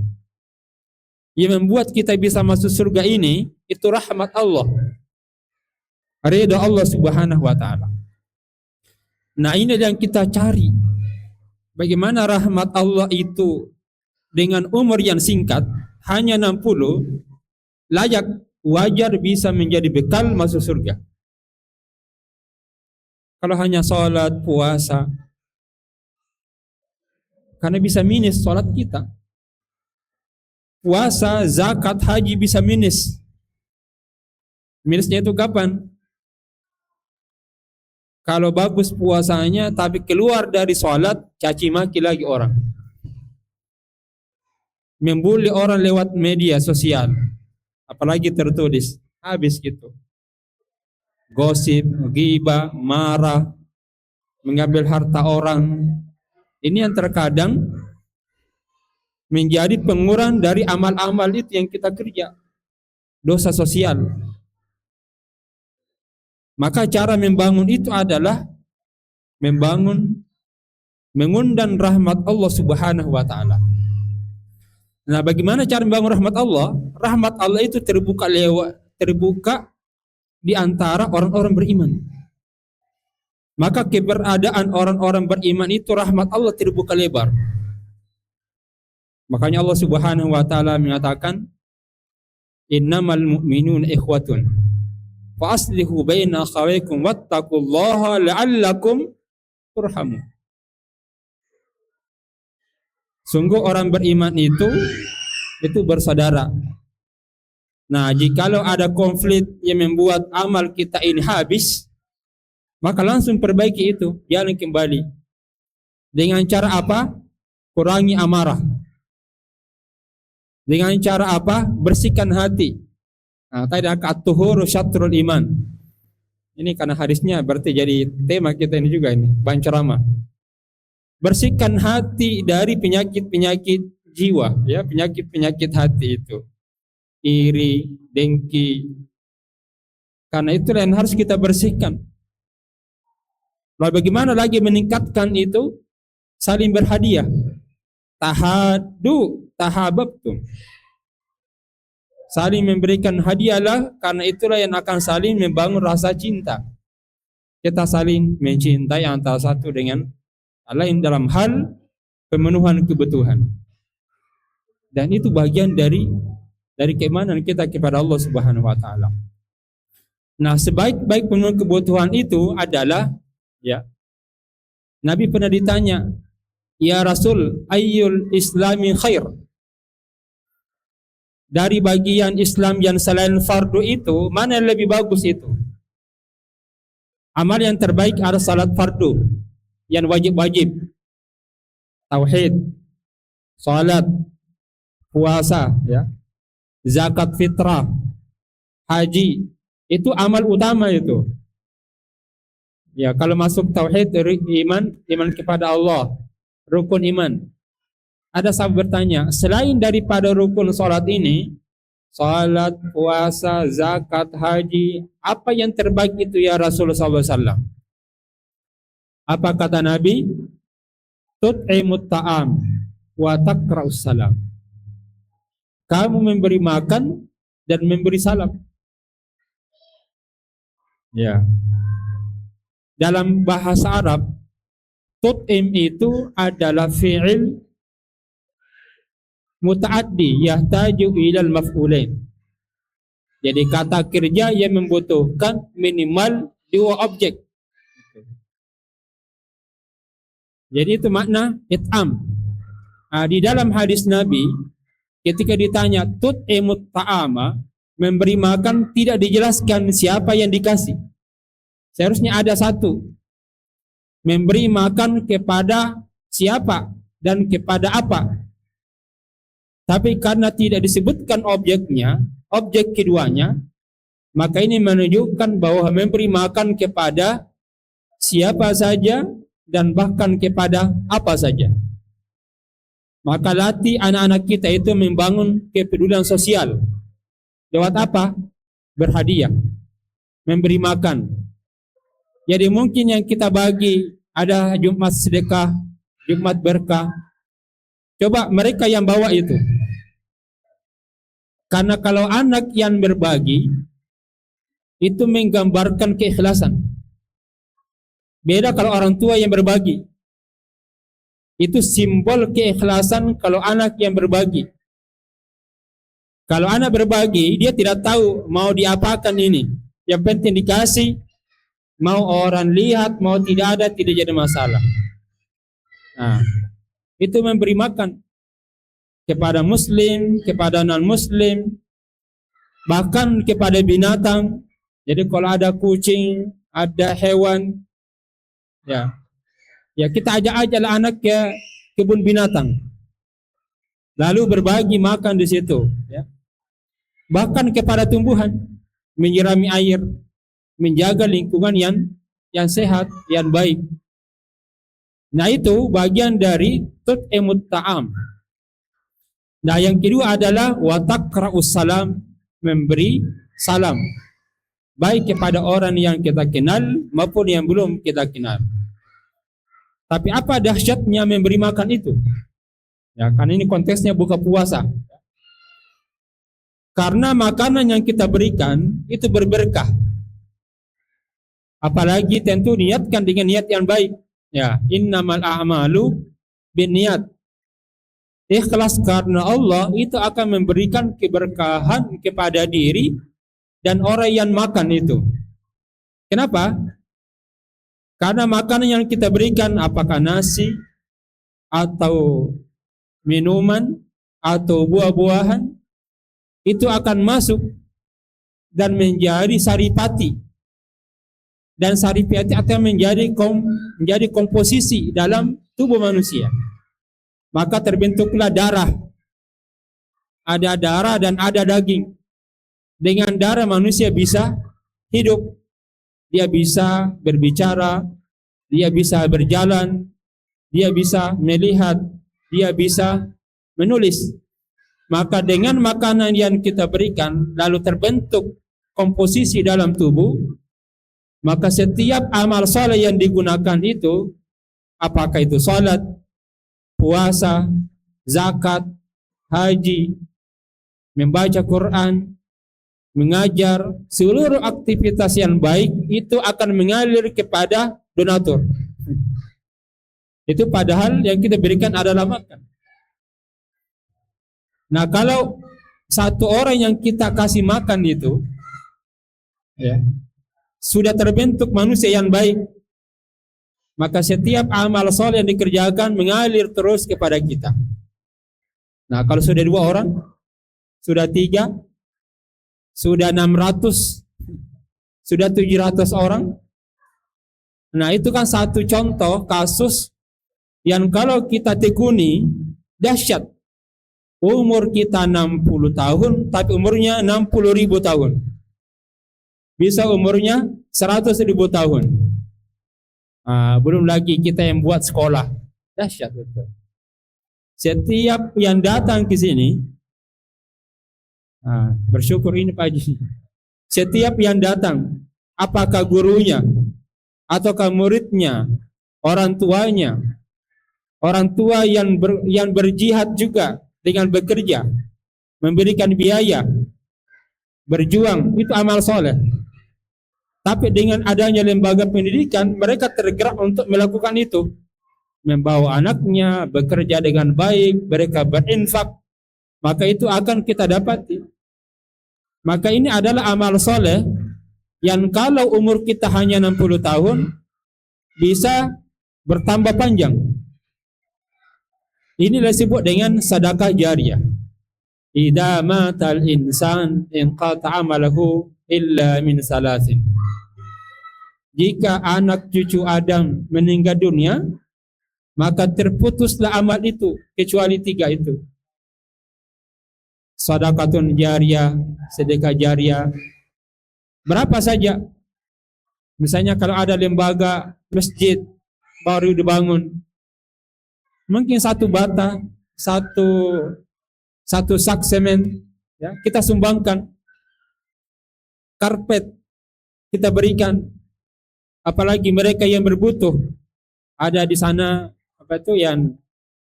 Yang membuat kita bisa masuk surga ini, itu rahmat Allah. Ridha Allah Subhanahu wa ta'ala. Nah, ini yang kita cari. Bagaimana rahmat Allah itu dengan umur yang singkat, hanya 60, layak, wajar bisa menjadi bekal masuk surga. Kalau hanya sholat, puasa, karena bisa minus sholat kita. Puasa, zakat, haji bisa minus. Minusnya itu kapan? Kalau bagus puasanya, tapi keluar dari sholat, caci maki lagi orang. Membuli orang lewat media sosial, apalagi tertulis, habis gitu. Gosip, ghibah, marah, mengambil harta orang. Ini yang terkadang menjadi pengurang dari amal-amal itu yang kita kerja. Dosa sosial. Maka cara membangun itu adalah mengundang rahmat Allah Subhanahu wa ta'ala. Nah, bagaimana cara membangun rahmat Allah? Rahmat Allah itu terbuka di antara orang-orang beriman. Maka keberadaan orang-orang beriman itu rahmat Allah terbuka lebar. Makanya Allah Subhanahu wa ta'ala mengatakan, innamal mu'minuna ikhwatun. fa aslihu baina akhawaykum wattaqullaha la'allakum turhamun. Sungguh orang beriman itu bersaudara. Nah, jikalau ada konflik yang membuat amal kita ini habis, maka langsung perbaiki itu, jalan kembali. Dengan cara apa? Kurangi amarah. Dengan cara apa? Bersihkan hati. Nah, tadi at-tuhuru syatrul iman. Ini karena hadisnya berarti jadi tema kita ini juga ini, bahan ceramah. Bersihkan hati dari penyakit-penyakit jiwa, ya, penyakit-penyakit hati itu. Iri, dengki. Karena itulah yang harus kita bersihkan. Lalu bagaimana lagi meningkatkan itu? Saling berhadiah. Tahadu, tahabbtum. Saling memberikan hadiahlah, karena itulah yang akan saling membangun rasa cinta. Kita saling mencintai antara satu dengan lain dalam hal pemenuhan kebutuhan. Dan itu bagian dari keimanan kita kepada Allah Subhanahu wa taala. Nah, sebaik-baik pemenuhan kebutuhan itu adalah, ya, Nabi pernah ditanya, "Ya Rasul, ayyul islami khair?" Dari bagian Islam yang selain fardu itu, mana yang lebih bagus itu? Amal yang terbaik adalah salat fardu, yang wajib-wajib. Tauhid, salat, puasa, ya, zakat fitrah, haji, itu amal utama itu. Ya, kalau masuk tauhid, iman kepada Allah, rukun iman. Ada sahabat bertanya, selain daripada rukun salat ini, salat, puasa, zakat, haji, apa yang terbaik itu ya Rasulullah SAW? Apa kata Nabi? Tut'imut ta'am wa taqra'us salam. Kamu memberi makan dan memberi salam. Ya. Dalam bahasa Arab, tut'im itu adalah fi'il muta'addi yahtaju ilal maf'ulain. Jadi kata kerja yang membutuhkan minimal 2 objek. Jadi itu makna it'am. Di dalam hadis Nabi, ketika ditanya tut'imut ta'ama, memberi makan, tidak dijelaskan siapa yang dikasih. Seharusnya ada satu. Memberi makan kepada siapa dan kepada apa. Tapi karena tidak disebutkan objeknya, objek keduanya, maka ini menunjukkan bahwa memberi makan kepada siapa saja dan bahkan kepada apa saja. Maka latih anak-anak kita itu membangun kepedulian sosial. Lewat apa? Berhadiah, memberi makan. Jadi mungkin yang kita bagi ada Jumat sedekah, Jumat berkah. Coba mereka yang bawa itu. Karena kalau anak yang berbagi itu menggambarkan keikhlasan. Beda kalau orang tua yang berbagi. Itu simbol keikhlasan kalau anak yang berbagi. Kalau anak berbagi, dia tidak tahu mau diapakan ini. Yang penting dikasih, mau orang lihat, mau tidak ada, tidak jadi masalah. Nah, itu memberi makan kepada muslim, kepada non-muslim, bahkan kepada binatang. Jadi kalau ada kucing, ada hewan, ya kita ajak anak ke kebun binatang, lalu berbagi makan di situ. Ya. Bahkan kepada tumbuhan, menyirami air, menjaga lingkungan yang sehat, yang baik. Nah itu bagian dari tut'imut ta'am. Nah yang kedua adalah wa taqra'us salam, memberi salam, baik kepada orang yang kita kenal maupun yang belum kita kenal. Tapi apa dahsyatnya memberi makan itu? Ya, kan ini konteksnya buka puasa. Karena makanan yang kita berikan itu berberkah. Apalagi tentu niatkan dengan niat yang baik. Ya, innamal a'malu binniyat. Ikhlas karena Allah itu akan memberikan keberkahan kepada diri dan orang yang makan itu. Kenapa? Karena makanan yang kita berikan, apakah nasi atau minuman atau buah-buahan, itu akan masuk dan menjadi saripati, dan saripati akan menjadi komposisi dalam tubuh manusia. Maka terbentuklah darah. Ada darah dan ada daging. Dengan darah manusia bisa hidup, dia bisa berbicara, dia bisa berjalan, dia bisa melihat, dia bisa menulis. Maka dengan makanan yang kita berikan lalu terbentuk komposisi dalam tubuh, maka setiap amal saleh yang digunakan itu, apakah itu salat, puasa, zakat, haji, membaca Quran, mengajar, seluruh aktivitas yang baik itu akan mengalir kepada donatur. Itu padahal yang kita berikan adalah makan. Nah, kalau satu orang yang kita kasih makan itu, ya, sudah terbentuk manusia yang baik, maka setiap amal soleh yang dikerjakan mengalir terus kepada kita. Nah, kalau sudah 2 orang, sudah 3, sudah 600, sudah 700 orang. Nah, itu kan satu contoh kasus yang kalau kita tekuni dahsyat. Umur kita 60 tahun, tapi umurnya 60.000 tahun. Bisa umurnya 100.000 tahun. Belum lagi kita yang buat sekolah. Dahsyat betul. Setiap yang datang ke sini, bersyukur ini Pak Haji. Setiap yang datang, apakah gurunya, ataukah muridnya, orang tuanya, orang tua yang berjihad juga dengan bekerja, memberikan biaya, berjuang, itu amal soleh. Tapi dengan adanya lembaga pendidikan, mereka tergerak untuk melakukan itu, membawa anaknya bekerja dengan baik, mereka berinfak, maka itu akan kita dapati. Maka ini adalah amal soleh yang kalau umur kita hanya 60 tahun bisa bertambah panjang. Inilah disebut dengan sedekah jariyah. Idza matal insan inqata amalahu illa min salasin. Jika anak cucu Adam meninggal dunia, maka terputuslah amal itu kecuali 3 itu. Sedekatun jariyah, sedekah jariyah. Berapa saja? Misalnya kalau ada lembaga masjid baru dibangun, mungkin 1 bata, satu sak semen, ya, kita sumbangkan. Karpet kita berikan. Apalagi mereka yang berbutuh, ada di sana yang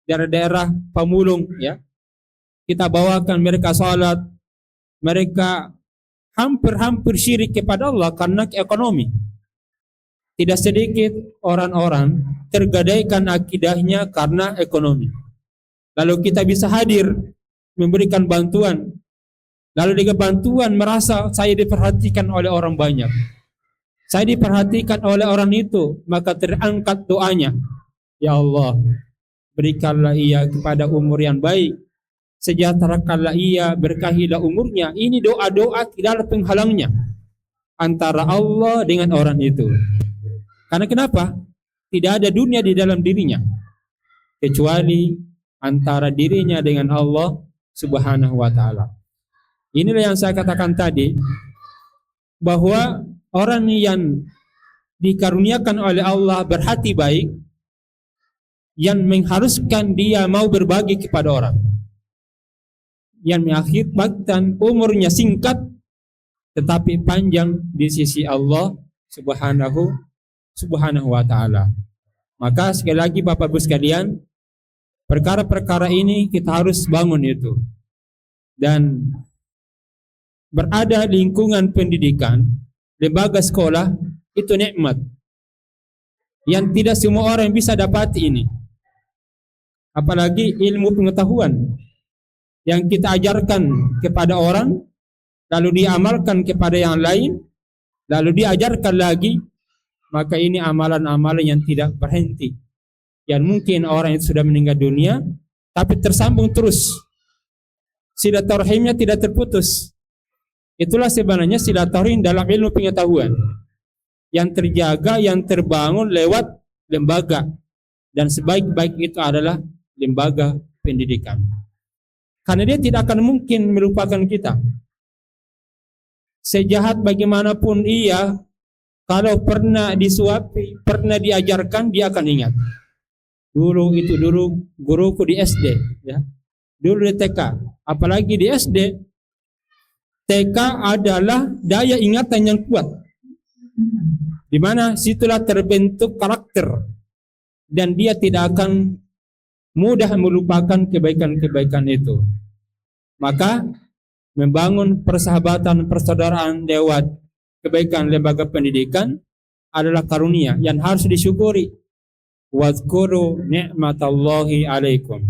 daerah-daerah pemulung, ya, kita bawakan mereka salat, mereka hampir syirik kepada Allah karena ekonomi. Tidak sedikit orang-orang tergadaikan akidahnya karena ekonomi. Lalu kita bisa hadir memberikan bantuan, lalu dengan bantuan merasa saya diperhatikan oleh orang banyak, saya diperhatikan oleh orang itu, maka terangkat doanya, ya Allah, berikanlah ia kepada umur yang baik, sejahterakanlah ia, berkahilah umurnya. Ini doa-doa tidak ada penghalangnya antara Allah dengan orang itu. Karena kenapa? Tidak ada dunia di dalam dirinya kecuali antara dirinya dengan Allah Subhanahu wa ta'ala. Inilah yang saya katakan tadi, bahwa orang yang dikaruniakan oleh Allah berhati baik, yang mengharuskan dia mau berbagi kepada orang, yang mengakibatkan umurnya singkat tetapi panjang di sisi Allah Subhanahu wa ta'ala. Maka sekali lagi Bapak Ibu sekalian, perkara-perkara ini kita harus bangun itu. Dan berada di lingkungan pendidikan, lembaga sekolah, itu nikmat yang tidak semua orang bisa dapati ini. Apalagi ilmu pengetahuan yang kita ajarkan kepada orang, lalu diamalkan kepada yang lain, lalu diajarkan lagi, maka ini amalan-amalan yang tidak berhenti. Yang mungkin orang itu sudah meninggal dunia, tapi tersambung terus. Silaturahimnya tidak terputus. Itulah sebenarnya silaturahim dalam ilmu pengetahuan. Yang terjaga, yang terbangun lewat lembaga. Dan sebaik-baik itu adalah lembaga pendidikan. Karena dia tidak akan mungkin melupakan kita. Sejahat bagaimanapun ia, kalau pernah disuapi, pernah diajarkan, dia akan ingat. Dulu guruku di SD, ya. Dulu di TK, apalagi di SD. TK adalah daya ingatan yang kuat, di mana situlah terbentuk karakter, dan dia tidak akan mudah melupakan kebaikan-kebaikan itu. Maka membangun persahabatan persaudaraan lewat kebaikan lembaga pendidikan adalah karunia yang harus disyukuri. Wadhkuru ni'matallahi alaikum.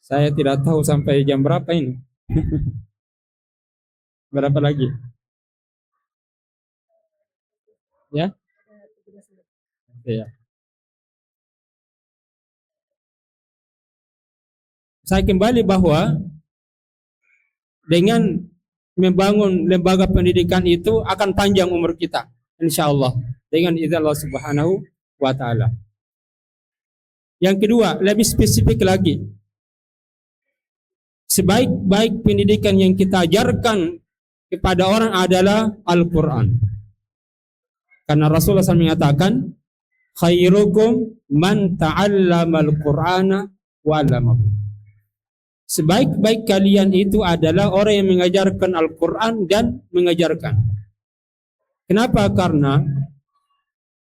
Saya tidak tahu sampai jam berapa ini. Berapa lagi? Ya? Ya. Saya kembali bahwa dengan membangun lembaga pendidikan itu akan panjang umur kita, insya Allah, dengan izin Allah Subhanahu wa Ta'ala. Yang kedua, lebih spesifik lagi, sebaik-baik pendidikan yang kita ajarkan kepada orang adalah Al-Quran. Karena Rasulullah SAW mengatakan, khairukum man ta'allama al-Qur'ana wa 'allamahu. Sebaik-baik kalian itu adalah orang yang mengajarkan Al-Quran dan mengajarkan. Kenapa? Karena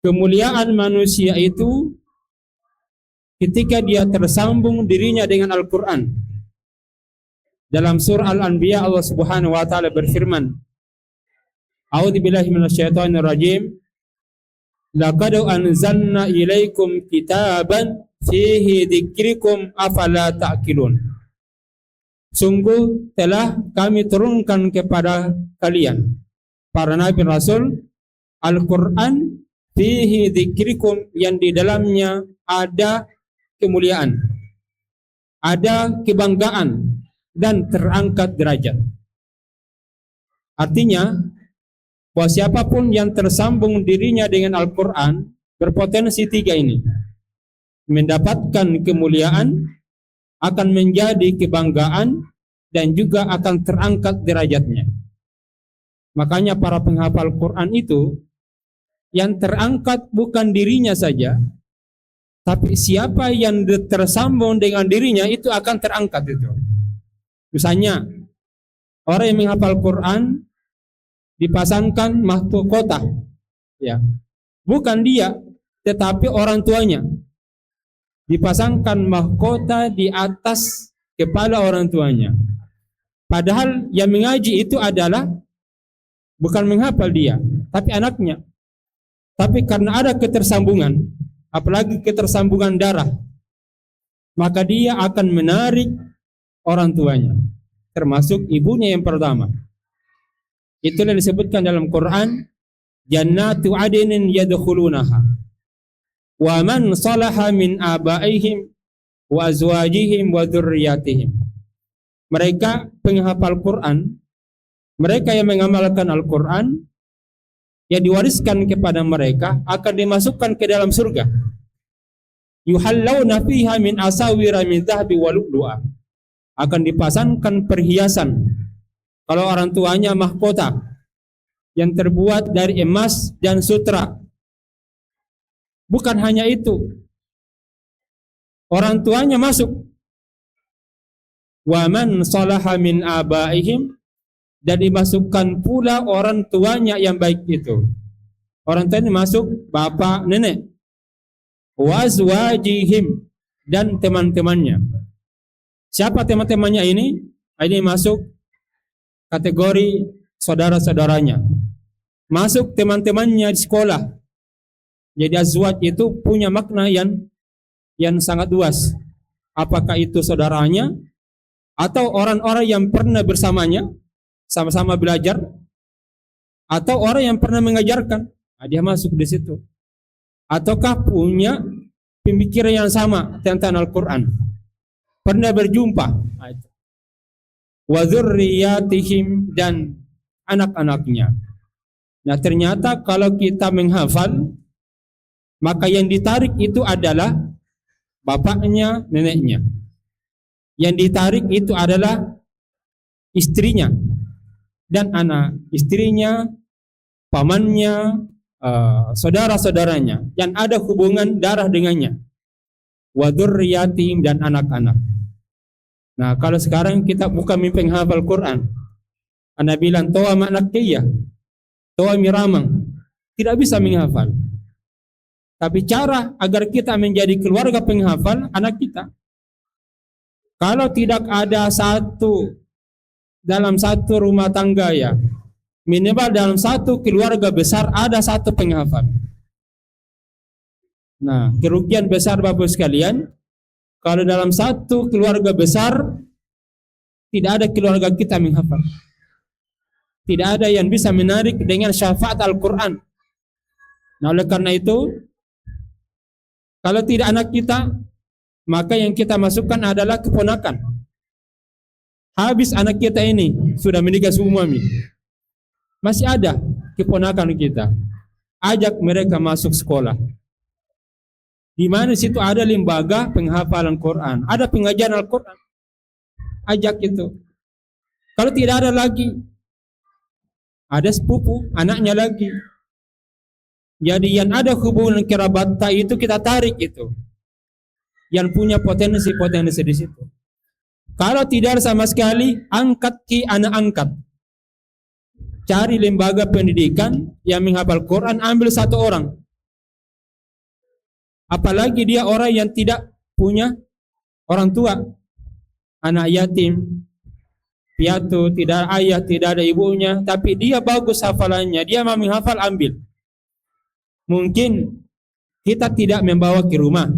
kemuliaan manusia itu ketika dia tersambung dirinya dengan Al-Quran. Dalam surah Al-Anbiya Allah Subhanahu wa Ta'ala berfirman, A'udzubillahi minasyaitonir rajim. Laqad anzalna ilaikum kitaban fihi dzikrukum afala ta'qilun. Sungguh telah kami turunkan kepada kalian, para nabi rasul, Al-Quran fihi dzikrukum, yang di dalamnya ada kemuliaan, ada kebanggaan, dan terangkat derajat. Artinya bahwa siapapun yang tersambung dirinya dengan Al-Quran berpotensi tiga ini: mendapatkan kemuliaan, akan menjadi kebanggaan, dan juga akan terangkat derajatnya. Makanya para penghafal Quran itu yang terangkat bukan dirinya saja, tapi siapa yang tersambung dengan dirinya itu akan terangkat itu. Misalnya orang yang menghafal Quran dipasangkan mahkota, ya, bukan dia, tetapi orang tuanya dipasangkan mahkota di atas kepala orang tuanya. Padahal yang mengaji itu adalah bukan menghafal dia, tapi anaknya. Tapi karena ada ketersambungan, apalagi ketersambungan darah, maka dia akan menarik orang tuanya, termasuk ibunya yang pertama. Itulah disebutkan dalam Quran, jannatu adnin yadkhulunaha wa man salaha min abaihim wa azwajihim wa dzurriyyatihim. Mereka penghafal Quran, mereka yang mengamalkan Al-Quran, yang diwariskan kepada mereka akan dimasukkan ke dalam surga. Yuhallawna fiha min asawira min dhahabi wa lu'lu'a. Akan dipasangkan perhiasan, kalau orang tuanya mahkota yang terbuat dari emas dan sutra. Bukan hanya itu, orang tuanya masuk. Wa man salaha min abaihim, dan dimasukkan pula orang tuanya yang baik itu. Orang tuanya masuk bapak, nenek. Wa azwajihim, dan teman-temannya. Siapa teman-temannya ini? Ini masuk kategori saudara-saudaranya. Masuk teman-temannya di sekolah. Jadi azwaj itu punya makna yang sangat luas. Apakah itu saudaranya atau orang-orang yang pernah bersamanya sama-sama belajar, atau orang yang pernah mengajarkan, dia masuk di situ. Ataukah punya pemikiran yang sama tentang Al-Quran, pernah berjumpa. Wa dzurriyyatihim, dan anak-anaknya. Nah, ternyata kalau kita menghafal, maka yang ditarik itu adalah bapaknya, neneknya. Yang ditarik itu adalah istrinya dan anak istrinya, pamannya, saudara-saudaranya yang ada hubungan darah dengannya. Wa dzurriyyatihim, dan anak-anak. Nah, kalau sekarang kita bukan mimpi hafal Quran, Anda bilang toa makna kiyah, toa miramang, tidak bisa menghafal. Tapi cara agar kita menjadi keluarga penghafal anak kita, kalau tidak ada dalam satu rumah tangga ya, minimal dalam satu keluarga besar ada satu penghafal. Nah, kerugian besar Bapak sekalian, kalau dalam satu keluarga besar tidak ada keluarga kita menghafal. Tidak ada yang bisa menarik dengan syafaat Al-Quran. Nah, oleh karena itu, kalau tidak anak kita, maka yang kita masukkan adalah keponakan. Habis anak kita ini sudah menikah semua, masih ada keponakan kita. Ajak mereka masuk sekolah. Di mana situ ada lembaga penghafalan Quran, ada pengajaran Al-Quran. Ajak itu. Kalau tidak ada lagi, ada sepupu, anaknya lagi. Jadi yang ada hubungan kerabat itu kita tarik itu. Yang punya potensi di situ. Kalau tidak sama sekali, angkat anak angkat. Cari lembaga pendidikan yang menghafal Quran, ambil satu orang. Apalagi dia orang yang tidak punya orang tua, anak yatim, piatu, tidak ada ayah, tidak ada ibunya, tapi dia bagus hafalannya, dia mau menghafal, ambil. Mungkin kita tidak membawa ke rumah,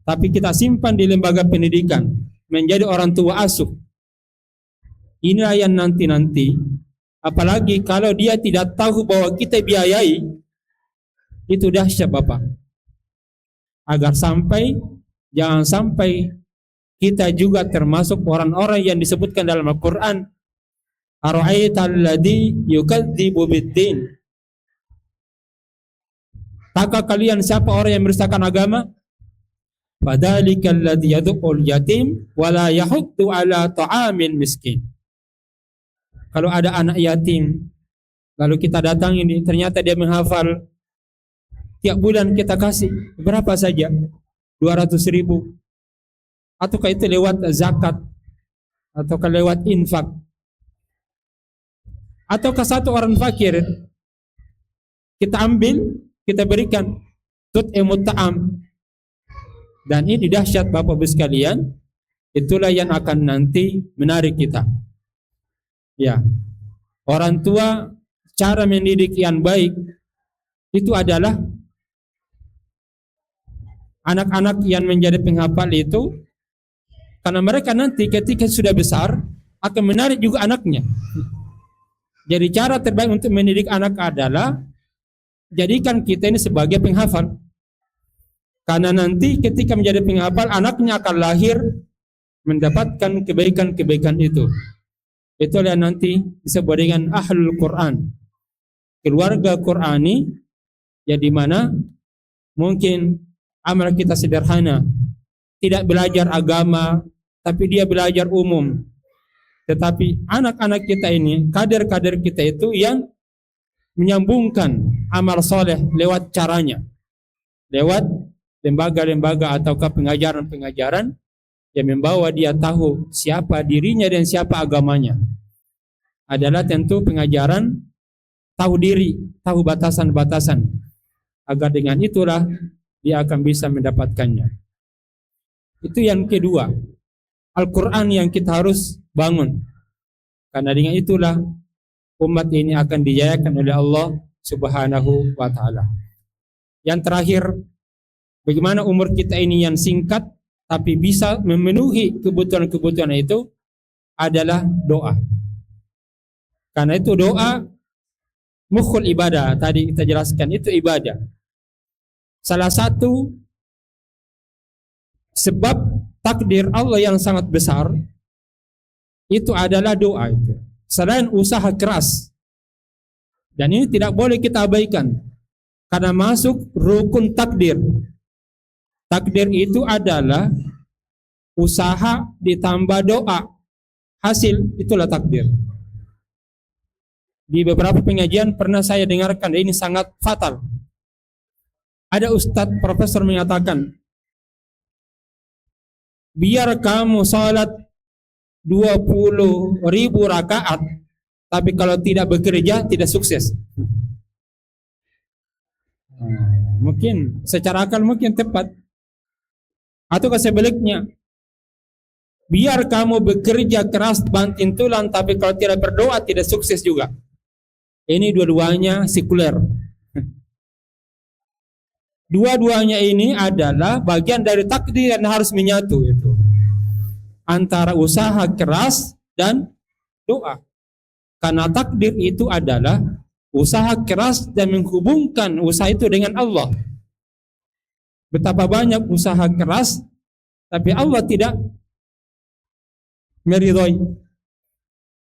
tapi kita simpan di lembaga pendidikan, menjadi orang tua asuh. Inilah yang nanti-nanti, apalagi kalau dia tidak tahu bahwa kita biayai, itu dahsyat Bapak. Agar jangan sampai kita juga termasuk orang-orang yang disebutkan dalam Al-Quran, ara'aital ladzi yukadzibu biddin. Takkah kalian siapa orang yang merusakan agama? Fadzalikal ladzi yad'ul yatim wa la yahuddu ala ta'amil miskin. Kalau ada anak yatim, lalu kita datang ini, ternyata dia menghafal, tiap bulan kita kasih berapa saja, 200.000, ataukah itu lewat zakat, ataukah lewat infak, ataukah satu orang fakir kita ambil, kita berikan tut'imut ta'am. Dan ini dahsyat Bapak Ibu sekalian, itulah yang akan nanti menarik kita. Ya, orang tua cara mendidik yang baik itu adalah anak-anak yang menjadi penghafal itu, karena mereka nanti ketika sudah besar akan menarik juga anaknya. Jadi cara terbaik untuk mendidik anak adalah jadikan kita ini sebagai penghafal. Karena nanti ketika menjadi penghafal, anaknya akan lahir mendapatkan kebaikan-kebaikan itu. Itulah nanti disebut dengan ahlul Quran, keluarga Qurani, ya di mana mungkin amal kita sederhana, tidak belajar agama, tapi dia belajar umum. Tetapi anak-anak kita ini, kader-kader kita itu yang menyambungkan amal soleh lewat caranya, lewat lembaga-lembaga ataukah pengajaran-pengajaran yang membawa dia tahu siapa dirinya dan siapa agamanya. Adalah tentu pengajaran tahu diri, tahu batasan-batasan, agar dengan itulah dia akan bisa mendapatkannya. Itu yang kedua, Al-Quran yang kita harus bangun. Karena dengan itulah umat ini akan dijayakan oleh Allah Subhanahu wa ta'ala. Yang terakhir, bagaimana umur kita ini yang singkat tapi bisa memenuhi kebutuhan-kebutuhan itu adalah doa. Karena itu doa mukhul ibadah, tadi kita jelaskan itu ibadah. Salah satu sebab takdir Allah yang sangat besar itu adalah doa itu. Selain usaha keras. Dan ini tidak boleh kita abaikan karena masuk rukun takdir. Takdir itu adalah usaha ditambah doa. Hasil itulah takdir. Di beberapa pengajian pernah saya dengarkan ini sangat fatal. Ada ustadz profesor mengatakan, biar kamu salat 20.000 rakaat, tapi kalau tidak bekerja tidak sukses. Mungkin secara akal mungkin tepat. Atau sebaliknya, biar kamu bekerja keras banting tulang, tapi kalau tidak berdoa tidak sukses juga. Ini dua-duanya sekuler. Dua-duanya ini adalah bagian dari takdir yang harus menyatu itu. Antara usaha keras dan doa. Karena takdir itu adalah usaha keras dan menghubungkan usaha itu dengan Allah. Betapa banyak usaha keras, tapi Allah tidak meridhai.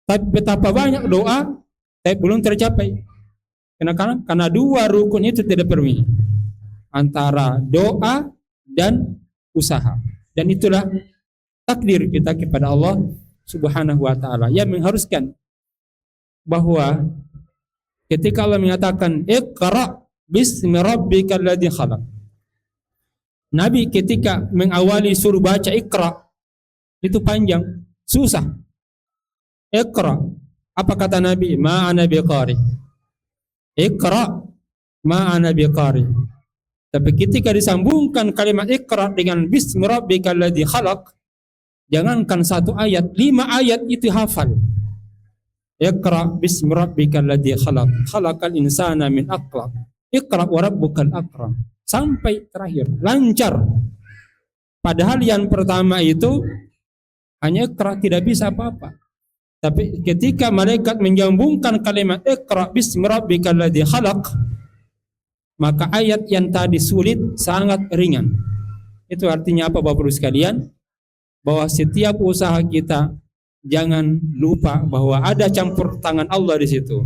Tapi betapa banyak doa, tapi belum tercapai. Karena dua rukun itu tidak terpenuhi. Antara doa dan usaha. Dan itulah takdir kita kepada Allah Subhanahu wa ta'ala yang mengharuskan bahwa ketika Allah mengatakan Iqra bismi rabbikal ladzi khalaq. Nabi ketika mengawali suruh baca Iqra itu panjang, susah. Iqra, apa kata Nabi? Ma ana biqari. Iqra ma ana biqari. Tapi ketika disambungkan kalimat Iqra dengan bismi rabbikal ladzi khalaq, jangankan satu ayat, 5 ayat itu hafal. Iqra bismi rabbikal ladzi khalaq, khalaqal insana min aqlaq. Iqra wa rabbukal akram. Sampai terakhir, lancar. Padahal yang pertama itu hanya Iqra, tidak bisa apa-apa. Tapi ketika malaikat menyambungkan kalimat Iqra bismi rabbikal ladzi khalaq, maka ayat yang tadi sulit sangat ringan. Itu artinya apa Bapak Ibu sekalian? Bahwa setiap usaha kita jangan lupa bahwa ada campur tangan Allah di situ.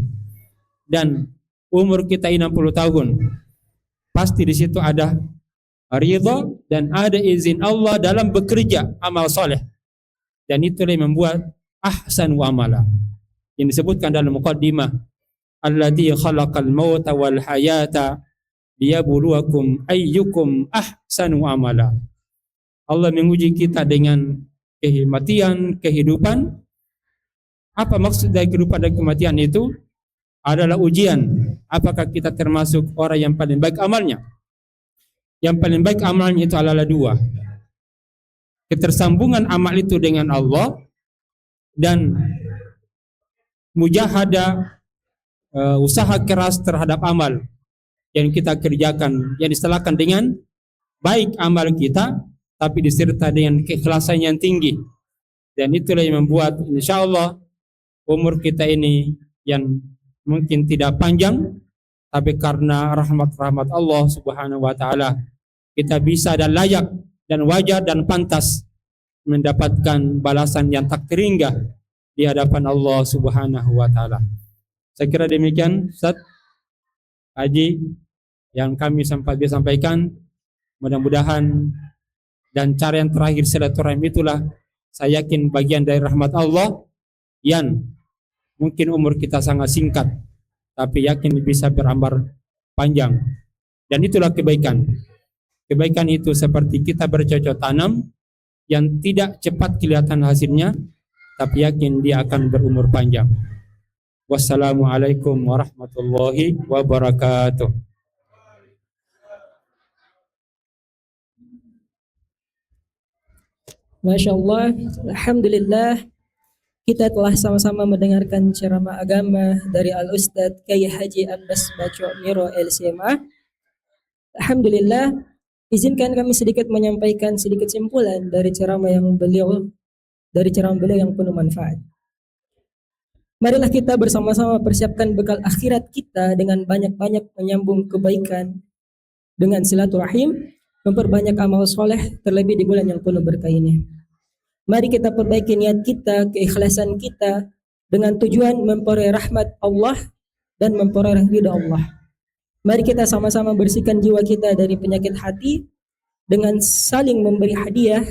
Dan umur kita 60 tahun, pasti di situ ada ridha dan ada izin Allah dalam bekerja amal soleh. Dan itulah yang membuat ahsan wa amala. Yang disebutkan dalam muqaddimah, alladzi khalaqal mauta wal hayata liyabluwakum ayyukum ahsanu amala. Allah menguji kita dengan kematian, kehidupan. Apa maksud dari kehidupan dan kematian itu? Adalah ujian. Apakah kita termasuk orang yang paling baik amalnya? Yang paling baik amalnya itu adalah 2. Ketersambungan amal itu dengan Allah dan mujahadah, usaha keras terhadap amal yang kita kerjakan, yang disertakan dengan baik amal kita, tapi disertai dengan keikhlasan yang tinggi. Dan itulah yang membuat insyaallah umur kita ini yang mungkin tidak panjang, tapi karena rahmat-rahmat Allah Subhanahu wa ta'ala kita bisa dan layak dan wajar dan pantas mendapatkan balasan yang tak terhingga di hadapan Allah Subhanahu wa ta'ala. Saya kira demikian Ustaz Haji yang kami sempat bisa sampaikan. Mudah-mudahan, dan cara yang terakhir silaturahmi itulah saya yakin bagian dari rahmat Allah yang mungkin umur kita sangat singkat, tapi yakin bisa berambar panjang. Dan itulah kebaikan. Kebaikan itu seperti kita bercocok tanam yang tidak cepat kelihatan hasilnya, tapi yakin dia akan berumur panjang. Wassalamualaikum warahmatullahi wabarakatuh. Masya Allah, Alhamdulillah, kita telah sama-sama mendengarkan ceramah agama dari Al-Ustadz Kiai Haji Abbas Baco Miro LCMA. Alhamdulillah, izinkan kami sedikit menyampaikan sedikit simpulan dari ceramah beliau yang penuh manfaat. Marilah kita bersama-sama persiapkan bekal akhirat kita dengan banyak-banyak menyambung kebaikan dengan silaturahim, memperbanyak amal soleh terlebih di bulan yang penuh berkah ini. Mari kita perbaiki niat kita, keikhlasan kita dengan tujuan memperoleh rahmat Allah dan memperoleh ridha Allah. Mari kita sama-sama bersihkan jiwa kita dari penyakit hati dengan saling memberi hadiah,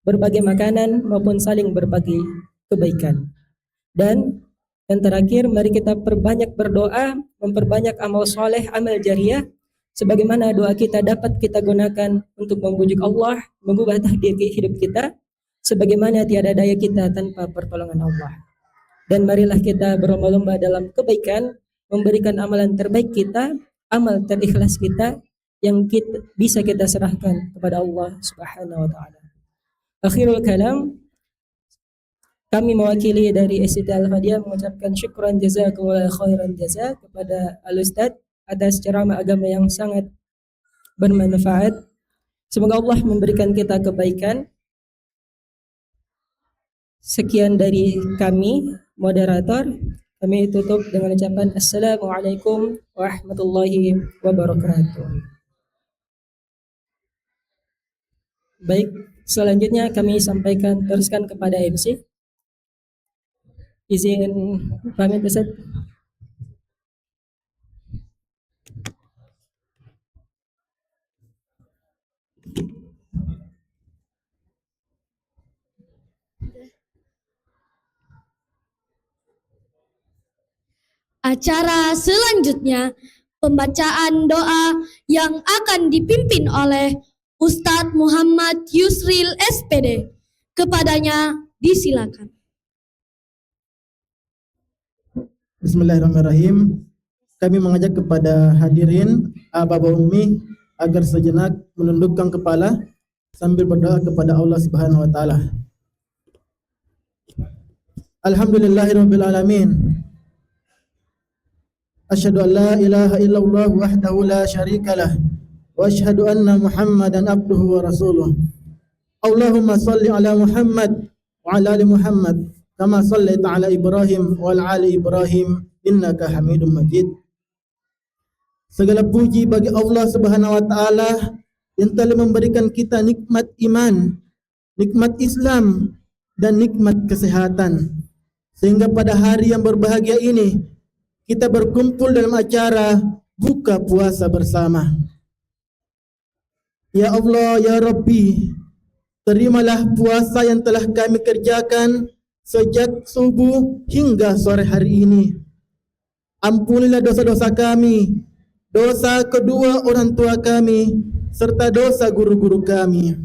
berbagai makanan maupun saling berbagi kebaikan. Dan yang terakhir, mari kita perbanyak berdoa, memperbanyak amal soleh, amal jariah, sebagaimana doa kita dapat kita gunakan untuk membujuk Allah, mengubah takdir hidup kita, sebagaimana tiada daya kita tanpa pertolongan Allah. Dan marilah kita berlomba-lomba dalam kebaikan, memberikan amalan terbaik kita, amal terikhlas kita, yang bisa kita serahkan kepada Allah Subhanahu wa Ta'ala. Akhirul kalam, kami mewakili dari SIT Al-Fadiyah mengucapkan syukran jazakumullah khairan jazak kepada Al-Ustadz atas ceramah agama yang sangat bermanfaat. Semoga Allah memberikan kita kebaikan. Sekian dari kami, moderator. Kami tutup dengan ucapan Assalamualaikum warahmatullahi wabarakatuh. Baik, selanjutnya kami sampaikan teruskan kepada MC. Izin pamit Ustaz. Acara selanjutnya pembacaan doa yang akan dipimpin oleh Ustadz Muhammad Yusril SPD. Kepadanya disilakan. Bismillahirrahmanirrahim. Kami mengajak kepada hadirin Bapak Umi agar sejenak menundukkan kepala sambil berdoa kepada Allah Subhanahu wa taala. Alhamdulillahirabbil alamin. Asyhadu an la ilaha illallah wahdahu la syarikalah wa asyhadu anna Muhammadan abduhu wa rasuluh. Allahumma shalli ala Muhammad wa ala ali Muhammad kama shallaita ala Ibrahim wa ala ali Ibrahim innaka Hamidum Majid. Segala puji bagi Allah Subhanahu wa taala yang telah memberikan kita nikmat iman, nikmat Islam dan nikmat kesehatan, sehingga pada hari yang berbahagia ini kita berkumpul dalam acara buka puasa bersama. Ya Allah, ya Rabbi, terimalah puasa yang telah kami kerjakan sejak subuh hingga sore hari ini. Ampunilah dosa-dosa kami, dosa kedua orang tua kami, serta dosa guru-guru kami.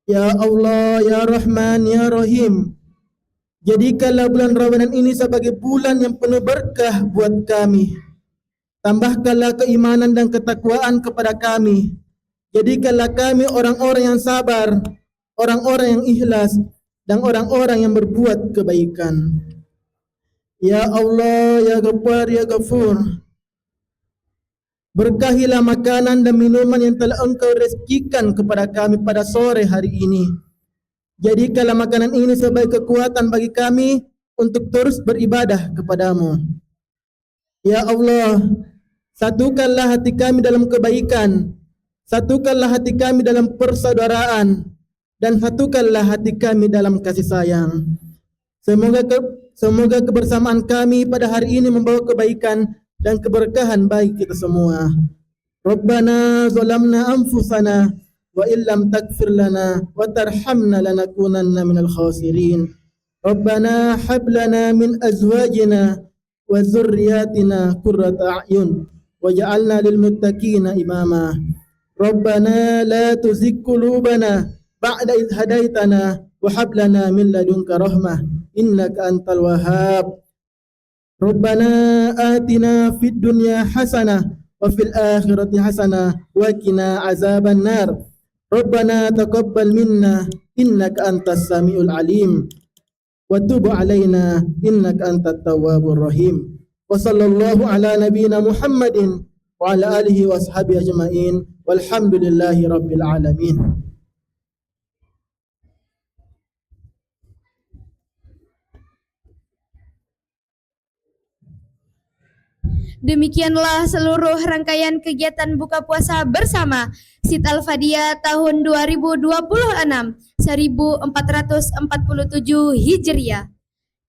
Ya Allah, ya Rahman, ya Rahim, jadikanlah bulan Ramadan ini sebagai bulan yang penuh berkah buat kami. Tambahkanlah keimanan dan ketakwaan kepada kami. Jadikanlah kami orang-orang yang sabar, orang-orang yang ikhlas, dan orang-orang yang berbuat kebaikan. Ya Allah, ya Ghaffar, ya Ghafur, berkahilah makanan dan minuman yang telah Engkau rezekikan kepada kami pada sore hari ini. Jadikanlah makanan ini sebagai kekuatan bagi kami untuk terus beribadah kepadamu. Ya Allah, satukanlah hati kami dalam kebaikan, satukanlah hati kami dalam persaudaraan, dan satukanlah hati kami dalam kasih sayang. Semoga kebersamaan kami pada hari ini membawa kebaikan dan keberkahan bagi kita semua. Rabbana zalamna anfusana wa illam taghfir lana wa tarhamna lanakunanna minal khasirin. Rabbana hab lana min azwajina wa dzurriyyatina qurrata a'yun waj'alna lil muttaqina imama. Rabbana la tuzigh qulubana ba'da idh hadaitana wa hab lana min ladunka rahmah innaka antal wahhab. Rabbana atina fid dunya hasanah wa fil akhirati hasanah wa qina azaban nar. Rabbana taqabbal minna innaka antas samiul alim wa tub alaina innaka antat tawwabur rahim. Wa sallallahu ala nabiyyina Muhammadin wa ala alihi wa ashabihi ajma'in walhamdulillahi rabbil alamin. Demikianlah seluruh rangkaian kegiatan buka puasa bersama Sid Al-Fadiyah tahun 2026 1447 Hijriah.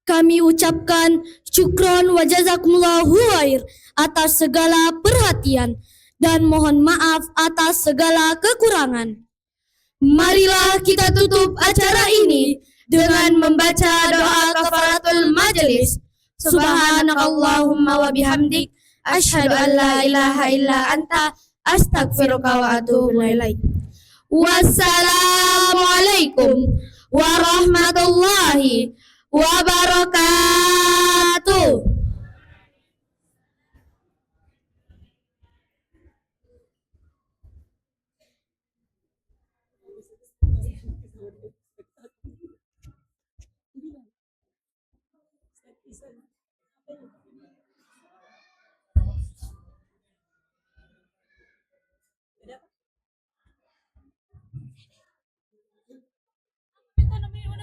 Kami ucapkan syukron wa jazakumullahu khair atas segala perhatian dan mohon maaf atas segala kekurangan. Marilah kita tutup acara ini dengan membaca doa kafaratul majelis. Subhanakallahumma wa bihamdik asyhadu an la ilaha illa anta astaghfiruka wa atubu ilaik. Wassalamualaikum warahmatullahi wabarakatuh.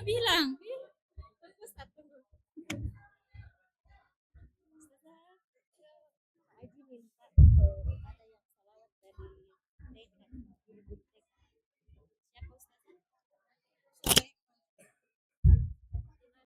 Bilang.